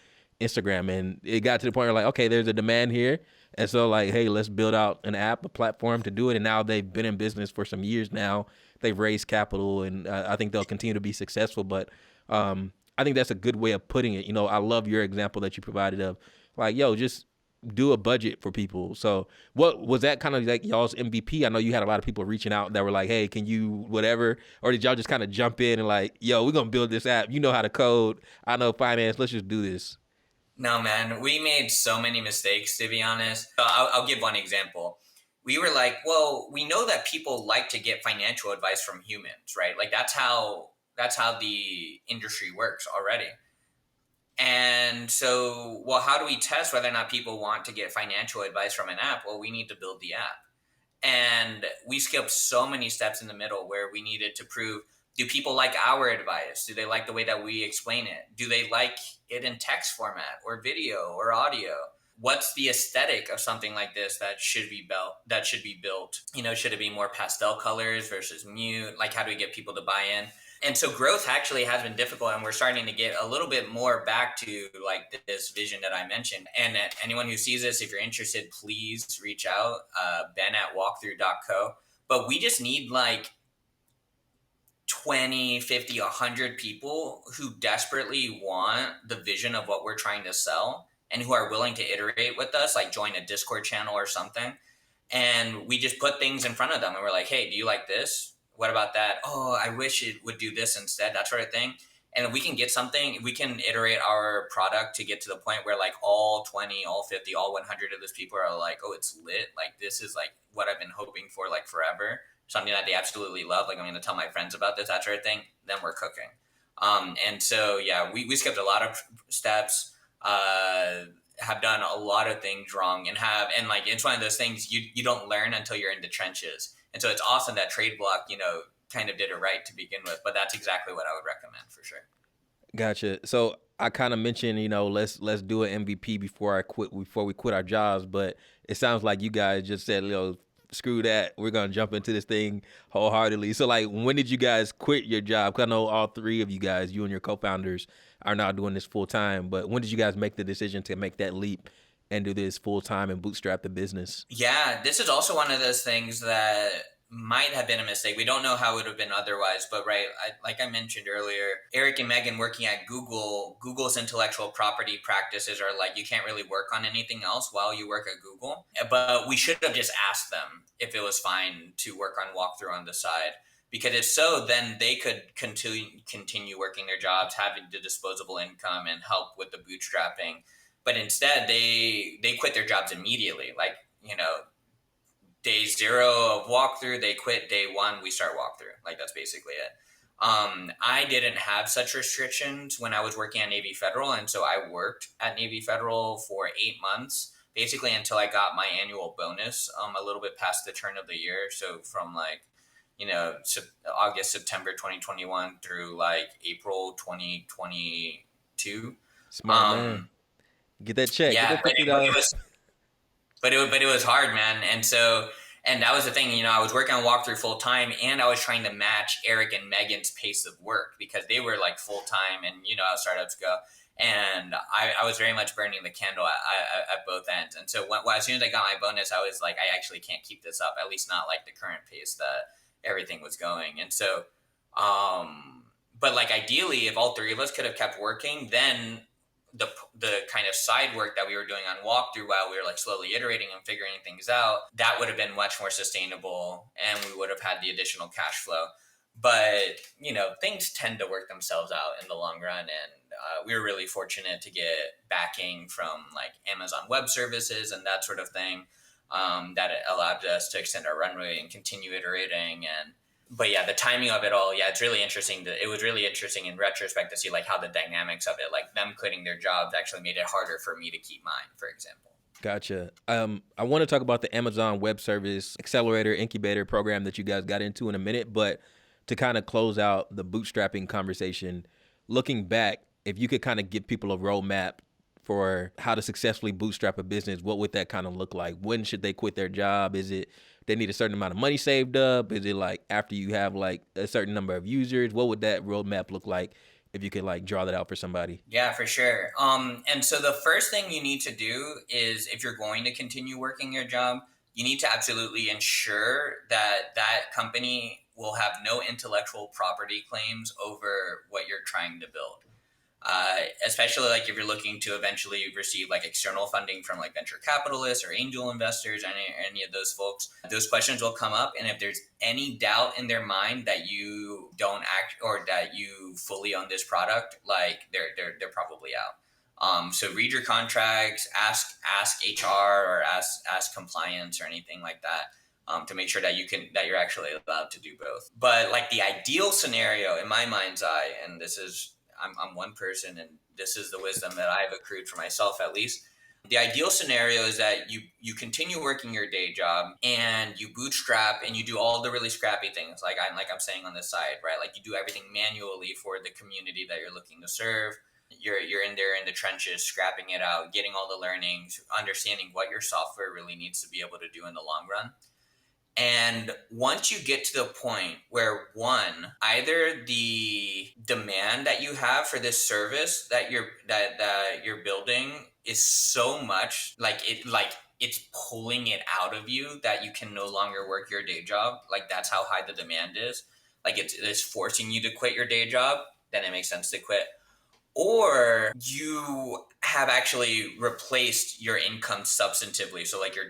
Instagram. And it got to the point where like, okay, there's a demand here. And so like, hey, let's build out an app, a platform to do it. And now they've been in business for some years now. They've raised capital, and I think they'll continue to be successful. But I think that's a good way of putting it. I love your example that you provided of like, yo, just do a budget for people. So what was that kind of like y'all's MVP? I know you had a lot of people reaching out that were like, hey, can you whatever? Or did y'all just kind of jump in and like, yo, we're going to build this app. You know how to code. I know finance. Let's just do this. No, man, we made so many mistakes, to be honest. I'll give one example. We were like, well, we know that people like to get financial advice from humans, right? Like that's how the industry works already. And so, well, how do we test whether or not people want to get financial advice from an app? Well, we need to build the app. And we skipped so many steps in the middle where we needed to prove, do people like our advice? Do they like the way that we explain it? Do they like it in text format or video or audio? What's the aesthetic of something like this that should be built? Should it be more pastel colors versus mute? Like, how do we get people to buy in? And so growth actually has been difficult, and we're starting to get a little bit more back to like this vision that I mentioned. And anyone who sees this, if you're interested, please reach out, ben@walkthrough.co. But we just need like 20, 50, 100 people who desperately want the vision of what we're trying to sell and who are willing to iterate with us, like join a Discord channel or something. And we just put things in front of them and we're like, hey, do you like this? What about that? Oh, I wish it would do this instead, that sort of thing. And we can get something, we can iterate our product to get to the point where like all 20, all 50, all 100 of those people are like, oh, it's lit. Like, this is like what I've been hoping for like forever. Something that they absolutely love. Like, I'm going to tell my friends about this, that sort of thing. Then we're cooking. And so, yeah, we skipped a lot of steps, have done a lot of things wrong, and like, it's one of those things you don't learn until you're in the trenches. And so it's awesome that Trade Block, kind of did it right to begin with, but that's exactly what I would recommend for sure. Gotcha. So I kind of mentioned, let's do an MVP before we quit our jobs, but it sounds like you guys just said, screw that. We're gonna jump into this thing wholeheartedly. So like, when did you guys quit your job? 'Cause I know all three of you guys, you and your co-founders, are now doing this full time. But when did you guys make the decision to make that leap and do this full time and bootstrap the business? Yeah, this is also one of those things that might have been a mistake. We don't know how it would have been otherwise, but right, like I mentioned earlier, Eric and Megan working at Google, Google's intellectual property practices are like you can't really work on anything else while you work at Google. But we should have just asked them if it was fine to work on walkthrough on the side. Because if so, then they could continue working their jobs, having the disposable income and help with the bootstrapping. But instead, they quit their jobs immediately. Like, day zero of walkthrough, they quit. Day one, we start walkthrough. Like, that's basically it. I didn't have such restrictions when I was working at Navy Federal, and so I worked at Navy Federal for 8 months, basically until I got my annual bonus, a little bit past the turn of the year. So from like, August, September 2021 through like April 2022. Smart man. Um, Get that check. Get yeah, that but it, but it $50. was but it was hard, man. And that was the thing, I was working on walkthrough full time, and I was trying to match Eric and Megan's pace of work because they were like full time, and how startups go. And I was very much burning the candle at both ends. And so as soon as I got my bonus, I was like, I actually can't keep this up, at least not like the current pace that everything was going. And so, but like ideally, if all three of us could have kept working, then the kind of side work that we were doing on walkthrough while we were like slowly iterating and figuring things out, that would have been much more sustainable, and we would have had the additional cash flow. But things tend to work themselves out in the long run, and we were really fortunate to get backing from like Amazon Web Services and that sort of thing, that it allowed us to extend our runway and continue iterating. And but yeah, the timing of it all, yeah, it's really interesting. It was really interesting in retrospect to see like how the dynamics of it, like them quitting their jobs, actually made it harder for me to keep mine, for example. Gotcha. I want to talk about the Amazon Web Service Accelerator Incubator program that you guys got into in a minute, but to kind of close out the bootstrapping conversation, looking back, if you could kind of give people a roadmap for how to successfully bootstrap a business, what would that kind of look like? When should they quit their job? Is it they need a certain amount of money saved up? Is it like after you have like a certain number of users? What would that roadmap look like if you could like draw that out for somebody? Yeah, for sure. And so the first thing you need to do is, if you're going to continue working your job, you need to absolutely ensure that that company will have no intellectual property claims over what you're trying to build. Especially like if you're looking to eventually receive like external funding from like venture capitalists or angel investors, any of those folks, those questions will come up. And if there's any doubt in their mind that you don't act or that you fully own this product, like they're probably out. So read your contracts, ask HR or ask compliance or anything like that. To make sure that you're actually allowed to do both. But like the ideal scenario in my mind's eye, and this is I'm one person, and this is the wisdom that I've accrued for myself at least. The ideal scenario is that you continue working your day job and you bootstrap and you do all the really scrappy things like I'm saying on this side, right? Like you do everything manually for the community that you're looking to serve. You're in there in the trenches, scrapping it out, getting all the learnings, understanding what your software really needs to be able to do in the long run. And once you get to the point where one, either the demand that you have for this service that you're building is so much like it's pulling it out of you that you can no longer work your day job. Like that's how high the demand is. Like it's forcing you to quit your day job, then it makes sense to quit. Or you have actually replaced your income substantively, so like you're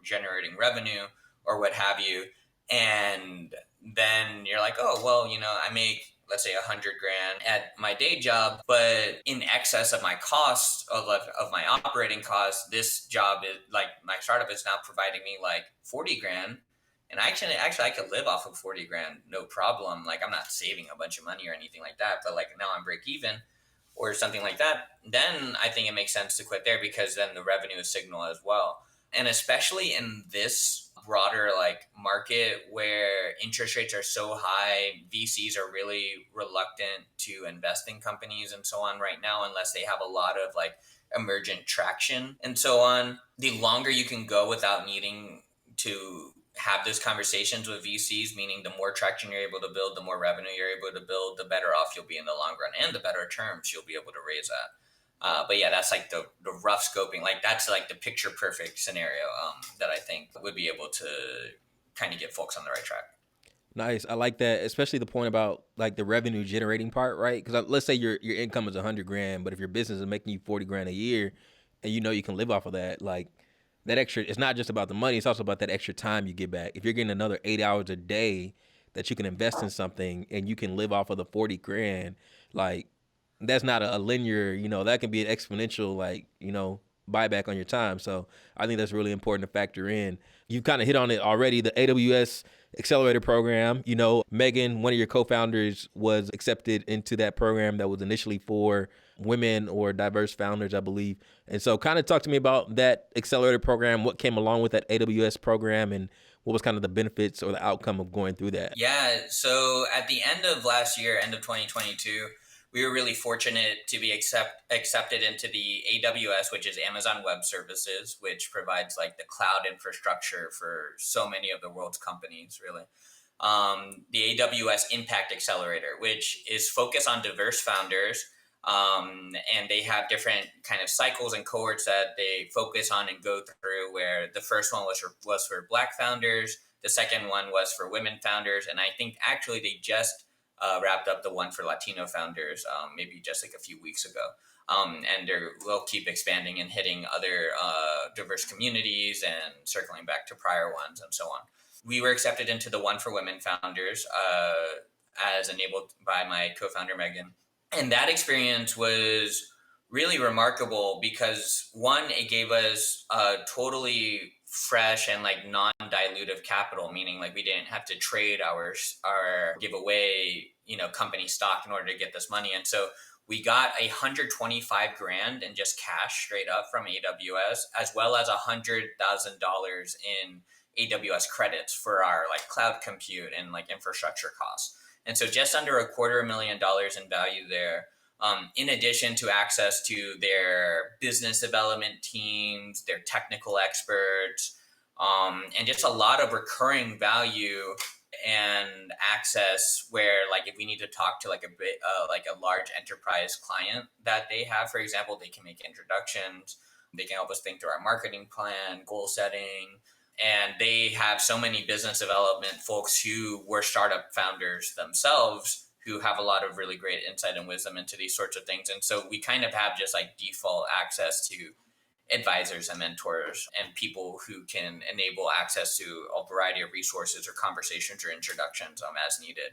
generating revenue or what have you, and then you're like, oh well, I make, let's say, 100 grand at my day job, but in excess of my costs of my operating costs, this job is like my startup is now providing me like 40 grand. And actually, I could live off of 40 grand, no problem. Like I'm not saving a bunch of money or anything like that, but like now I'm break even or something like that. Then I think it makes sense to quit there because then the revenue is signal as well. And especially in this broader like market where interest rates are so high, VCs are really reluctant to invest in companies and so on right now, unless they have a lot of like emergent traction and so on. The longer you can go without needing to have those conversations with VCs, meaning the more traction you're able to build, the more revenue you're able to build, the better off you'll be in the long run and the better terms you'll be able to raise at. But yeah, that's like the rough scoping. Like that's like the picture perfect scenario that I think would be able to kind of get folks on the right track. Nice. I like that, especially the point about like the revenue generating part, right? Because let's say your income is 100 grand, but if your business is making you 40 grand a year, and you know you can live off of that, like that extra, it's not just about the money; it's also about that extra time you get back. If you're getting another 8 hours a day that you can invest in something, and you can live off of the 40 grand, like that's not a linear, that can be an exponential, like, buyback on your time. So I think that's really important to factor in. You've kind of hit on it already, the AWS accelerator program. Megan, one of your co-founders, was accepted into that program that was initially for women or diverse founders, I believe. And so kind of talk to me about that accelerator program, what came along with that AWS program, and what was kind of the benefits or the outcome of going through that? Yeah. So at the end of last year, end of 2022, we were really fortunate to be accepted into the AWS, which is Amazon Web Services, which provides like the cloud infrastructure for so many of the world's companies, really. The AWS Impact Accelerator, which is focused on diverse founders. And they have different kind of cycles and cohorts that they focus on and go through, where the first one was for Black founders. The second one was for women founders. And I think actually they just wrapped up the one for Latino founders, maybe just like a few weeks ago. And we'll keep expanding and hitting other diverse communities and circling back to prior ones and so on. We were accepted into the one for women founders as enabled by my co-founder, Megan. And that experience was really remarkable because one, it gave us a totally fresh and like non-dilutive capital, meaning like we didn't have to trade our give away, company stock in order to get this money. And so we got 125 grand in just cash straight up from AWS, as well as $100,000 in AWS credits for our like cloud compute and like infrastructure costs. And so just under $250,000 in value there, in addition to access to their business development teams, their technical experts, and just a lot of recurring value and access where like if we need to talk to like a bit like a large enterprise client that they have, for example, they can make introductions, they can help us think through our marketing plan, goal setting. And they have so many business development folks who were startup founders themselves who have a lot of really great insight and wisdom into these sorts of things. And so we kind of have just like default access to advisors and mentors and people who can enable access to a variety of resources or conversations or introductions as needed.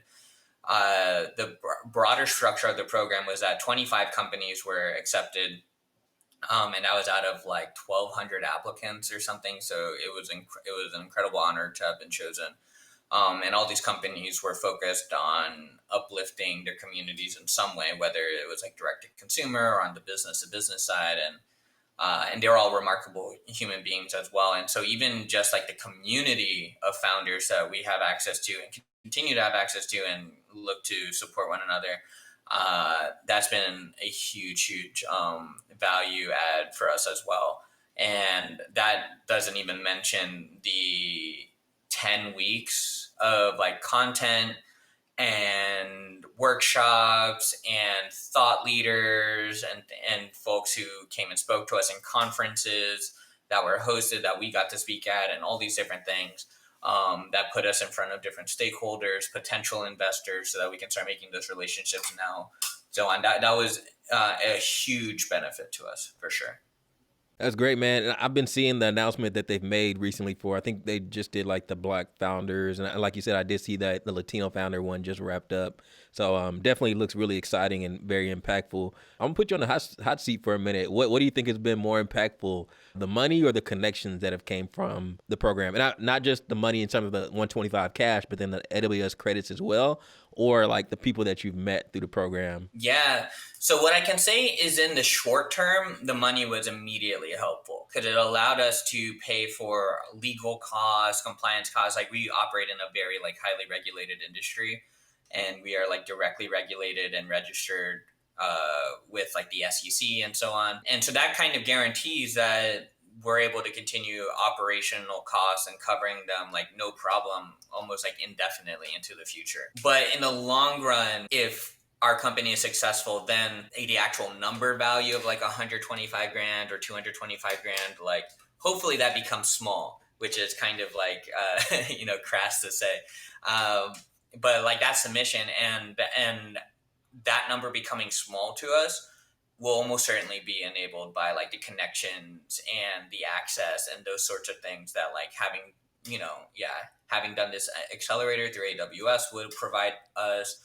The broader structure of the program was that 25 companies were accepted, and I was out of like 1,200 applicants or something. So it was an incredible honor to have been chosen. And all these companies were focused on uplifting their communities in some way, whether it was like direct to consumer or on the business to business side. And they're all remarkable human beings as well. And so even just like the community of founders that we have access to and continue to have access to and look to support one another, that's been a huge value add for us as well. And that doesn't even mention the 10 weeks of like content and workshops and thought leaders and folks who came and spoke to us in conferences that were hosted that we got to speak at, and all these different things that put us in front of different stakeholders, potential investors, so that we can start making those relationships now. So on that was a huge benefit to us for sure. That's great, man. And I've been seeing the announcement that they've made recently for, I think they just did like the Black founders. And like you said, I did see that the Latino founder one just wrapped up. So definitely looks really exciting and very impactful. I'm going to put you on the hot seat for a minute. What do you think has been more impactful, the money or the connections that have came from the program? And not just the money in terms of the 125 cash, but then the AWS credits as well, or like the people that you've met through the program? Yeah. So what I can say is in the short term, the money was immediately helpful because it allowed us to pay for legal costs, compliance costs. Like we operate in a very like highly regulated industry, and we are like directly regulated and registered with like the SEC and so on. And so that kind of guarantees that we're able to continue operational costs and covering them like no problem, almost like indefinitely into the future. But in the long run, if our company is successful, then the actual number value of like 125 grand or 225 grand, like hopefully that becomes small, which is kind of like, crass to say. Um, but like that's the mission, and that number becoming small to us will almost certainly be enabled by like the connections and the access and those sorts of things that like having done this accelerator through AWS would provide us.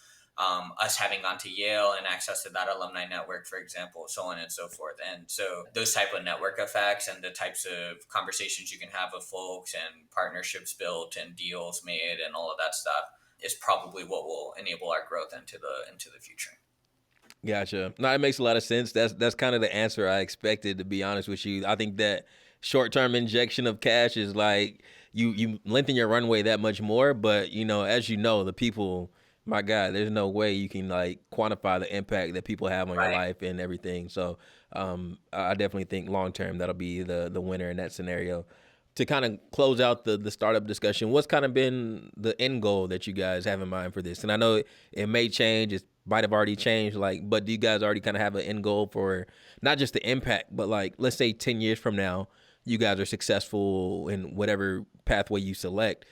Us having gone to Yale and access to that alumni network, for example, so on and so forth. And so those type of network effects and the types of conversations you can have with folks and partnerships built and deals made and all of that stuff is probably what will enable our growth into the future. Gotcha. No, it makes a lot of sense. That's kind of the answer I expected, to be honest with you. I think that short term injection of cash is like you lengthen your runway that much more, but as you know, the people, my God, there's no way you can like quantify the impact that people have on your Right. life and everything. So I definitely think long term that'll be the winner in that scenario. To kind of close out the startup discussion, what's kind of been the end goal that you guys have in mind for this? And I know it may change, it might have already changed, like, but do you guys already kind of have an end goal for not just the impact, but like, let's say 10 years from now, you guys are successful in whatever pathway you select.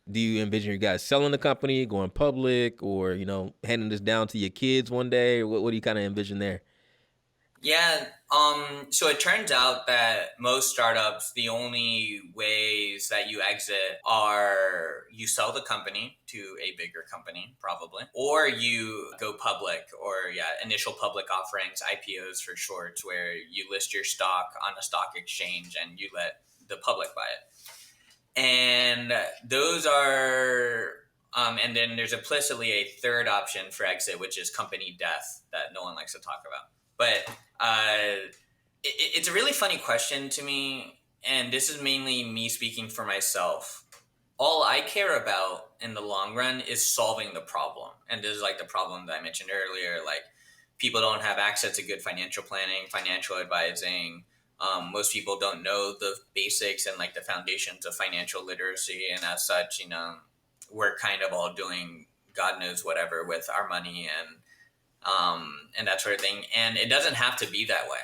Do you envision you guys selling the company, going public, or, handing this down to your kids one day? Or what do you kind of envision there? Yeah. So it turns out that most startups, the only ways that you exit are you sell the company to a bigger company, probably, or you go public, or initial public offerings, IPOs for short, where you list your stock on a stock exchange and you let the public buy it. And those are, and then there's implicitly a third option for exit, which is company death that no one likes to talk about. But it's a really funny question to me, and this is mainly me speaking for myself. All I care about in the long run is solving the problem, and this is like the problem that I mentioned earlier. Like people don't have access to good financial planning, financial advising. Most people don't know the basics and like the foundations of financial literacy, and as such, we're kind of all doing God knows whatever with our money and that sort of thing. And it doesn't have to be that way.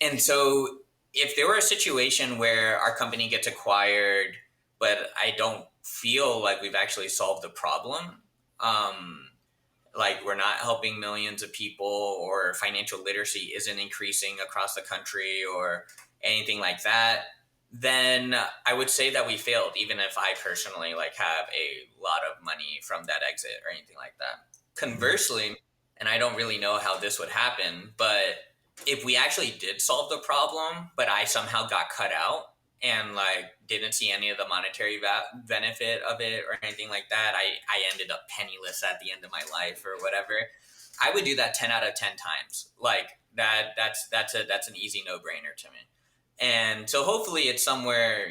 And so, if there were a situation where our company gets acquired, but I don't feel like we've actually solved the problem, um, like we're not helping millions of people, or financial literacy isn't increasing across the country, or anything like that, then I would say that we failed, even if I personally like have a lot of money from that exit or anything like that. Conversely, and I don't really know how this would happen, but if we actually did solve the problem, but I somehow got cut out and like didn't see any of the monetary benefit of it or anything like that, I ended up penniless at the end of my life or whatever, I would do that 10 out of 10 times. Like that's an easy no-brainer to me. And so hopefully it's somewhere,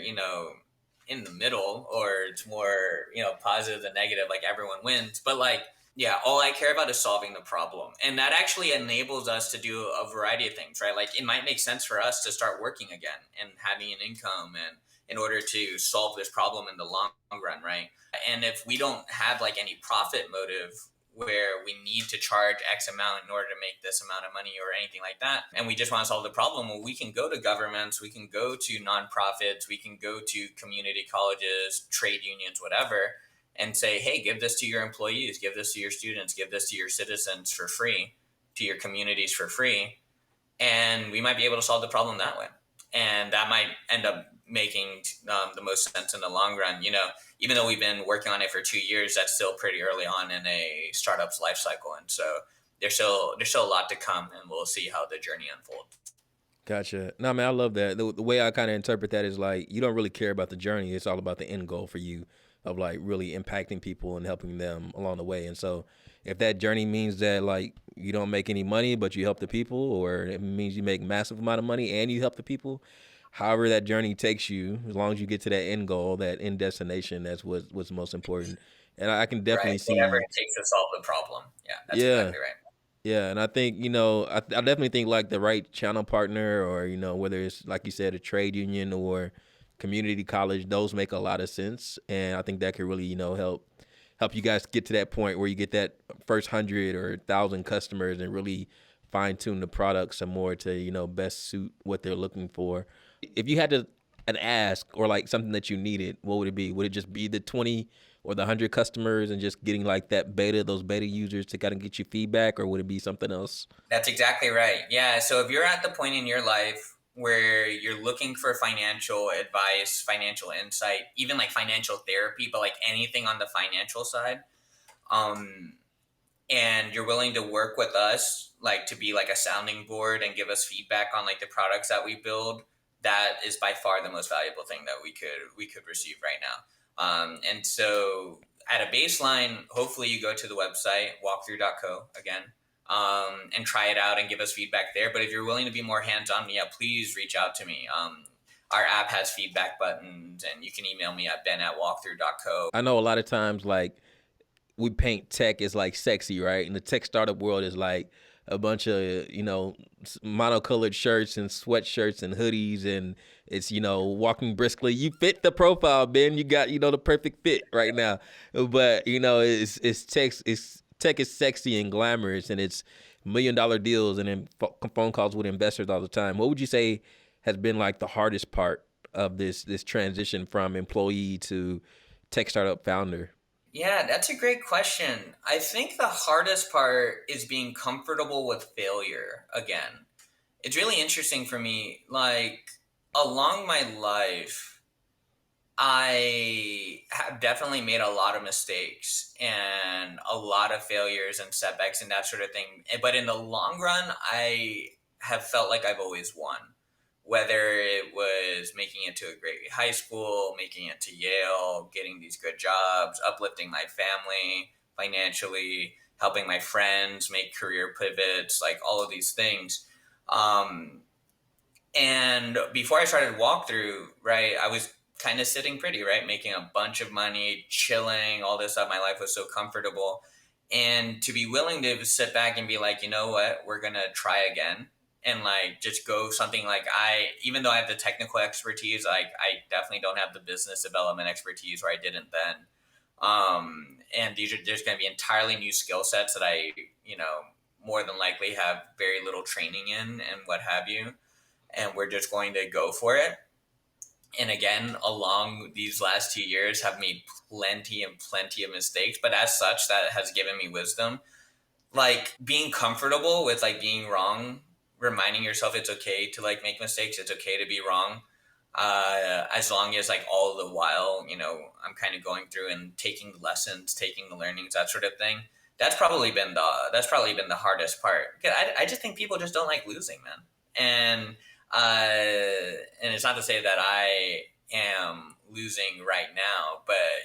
in the middle, or it's more, positive than negative, like everyone wins. But like, yeah, all I care about is solving the problem. And that actually enables us to do a variety of things, right? Like it might make sense for us to start working again and having an income, and in order to solve this problem in the long run, right? And if we don't have like any profit motive where we need to charge X amount in order to make this amount of money or anything like that, and we just want to solve the problem, well, we can go to governments, we can go to nonprofits, we can go to community colleges, trade unions, whatever, and say, hey, give this to your employees, give this to your students, give this to your citizens for free, to your communities for free. And we might be able to solve the problem that way. And that might end up making the most sense in the long run. Even though we've been working on it for 2 years, that's still pretty early on in a startup's life cycle. And so there's still a lot to come, and we'll see how the journey unfolds. Gotcha. No, man, I love that. The way I kind of interpret that is like you don't really care about the journey. It's all about the end goal for you of like really impacting people and helping them along the way. And so if that journey means that like you don't make any money, but you help the people, or it means you make massive amount of money and you help the people, however that journey takes you, as long as you get to that end goal, that end destination, that's what's most important. And I can Right. definitely Whatever see, it takes to solve the problem. Yeah, that's yeah, exactly right. Yeah, and I think I definitely think like the right channel partner, or whether it's like you said a trade union or community college, those make a lot of sense, and I think that could really help you guys get to that point where you get that first 100 or 1,000 customers and really fine tune the product some more to best suit what they're looking for. If you had to an ask or like something that you needed, what would it be? Would it just be the 20 or the 100 customers and just getting like those beta users to kind of get you feedback, or would it be something else? That's exactly right. Yeah. So if you're at the point in your life where you're looking for financial advice, financial insight, even like financial therapy, but like anything on the financial side, um, and you're willing to work with us, like to be like a sounding board and give us feedback on like the products that we build, that is by far the most valuable thing that we could receive right now. And so at a baseline, hopefully you go to the website walkthrough.co again, and try it out and give us feedback there. But if you're willing to be more hands-on, yeah, please reach out to me. Our app has feedback buttons, and you can email me at ben@walkthrough.co. I know a lot of times like we paint tech as like sexy, right? And the tech startup world is like a bunch of monocolored shirts and sweatshirts and hoodies, and it's walking briskly. You fit the profile, Ben. You got the perfect fit right now. But tech is sexy and glamorous, and it's $1 million deals and then phone calls with investors all the time. What would you say has been like the hardest part of this transition from employee to tech startup founder? Yeah, that's a great question. I think the hardest part is being comfortable with failure again. It's really interesting for me. Like, along my life, I have definitely made a lot of mistakes and a lot of failures and setbacks and that sort of thing. But in the long run, I have felt like I've always won. Whether it was making it to a great high school, making it to Yale, getting these good jobs, uplifting my family financially, helping my friends make career pivots, like all of these things. Um, and before I started walkthrough, right, I was kind of sitting pretty, right, making a bunch of money, chilling, all this stuff. My life was so comfortable. And to be willing to sit back and be like, you know what, we're going to try again. And like just go something like even though I have the technical expertise, like I definitely don't have the business development expertise, or I didn't then. And there's going to be entirely new skill sets that I, you know, more than likely have very little training in and what have you, and we're just going to go for it. And again, along these last 2 years, have made plenty and plenty of mistakes, but as such, that has given me wisdom. Like being comfortable with like being wrong, reminding yourself it's okay to like make mistakes, it's okay to be wrong. As long as like all the while, I'm kind of going through and taking the lessons, taking the learnings, that sort of thing. That's probably been the hardest part. I just think people just don't like losing, man. And and it's not to say that I am losing right now, but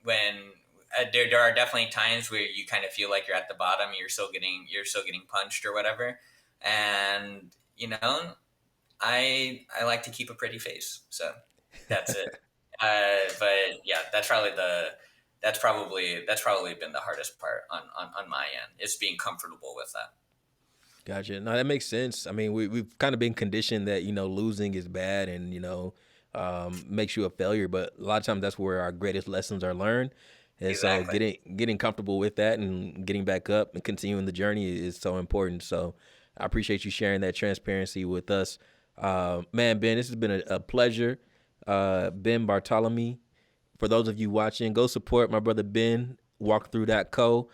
when there are definitely times where you kind of feel like you're at the bottom, you're still getting punched or whatever, and I like to keep a pretty face, so that's it. But yeah, that's probably been the hardest part on my end. It's being comfortable with that. Gotcha. No, that makes sense. I mean, we've kind of been conditioned that losing is bad and makes you a failure. But a lot of times that's where our greatest lessons are learned. And so Exactly. getting comfortable with that and getting back up and continuing the journey is so important. So I appreciate you sharing that transparency with us. Man, Ben, this has been a pleasure. Ben Bartolome. For those of you watching, go support my brother Ben, walkthrough.co.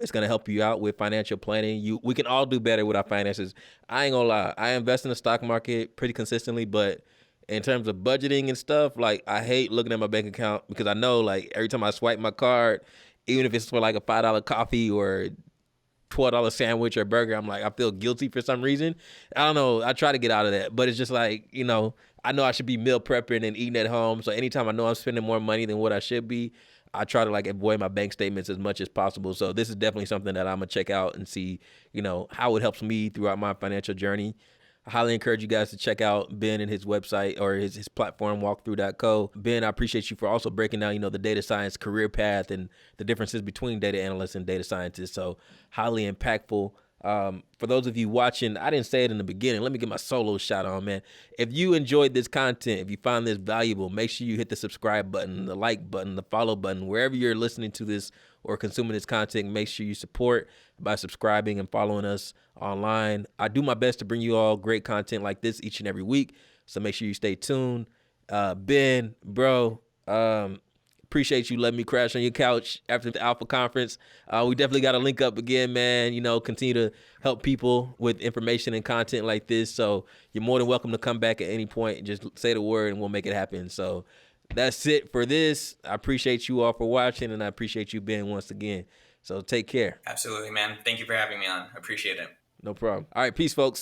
It's gonna help you out with financial planning. We can all do better with our finances. I ain't gonna lie, I invest in the stock market pretty consistently, but in terms of budgeting and stuff, like I hate looking at my bank account because I know like every time I swipe my card, even if it's for like a $5 coffee or $12 sandwich or burger, I'm like, I feel guilty for some reason. I don't know. I try to get out of that, but it's just like, I know I should be meal prepping and eating at home. So anytime I know I'm spending more money than what I should be, I try to like avoid my bank statements as much as possible. So this is definitely something that I'm gonna check out and see, how it helps me throughout my financial journey. I highly encourage you guys to check out Ben and his website or his platform, walkthrough.co. Ben, I appreciate you for also breaking down, the data science career path and the differences between data analysts and data scientists. So highly impactful. For those of you watching, I didn't say it in the beginning. Let me get my solo shout on, man. If you enjoyed this content, if you found this valuable, make sure you hit the subscribe button, the like button, the follow button, wherever you're listening to this or consuming this content. Make sure you support by subscribing and following us online. I do my best to bring you all great content like this each and every week. So make sure you stay tuned. Ben, bro, appreciate you letting me crash on your couch after the Alpha conference. We definitely got to link up again, man. Continue to help people with information and content like this. So you're more than welcome to come back at any point. Just say the word and we'll make it happen. So that's it for this. I appreciate you all for watching, and I appreciate you, Ben, once again. So take care. Absolutely, man. Thank you for having me on. Appreciate it. No problem. All right, peace, folks.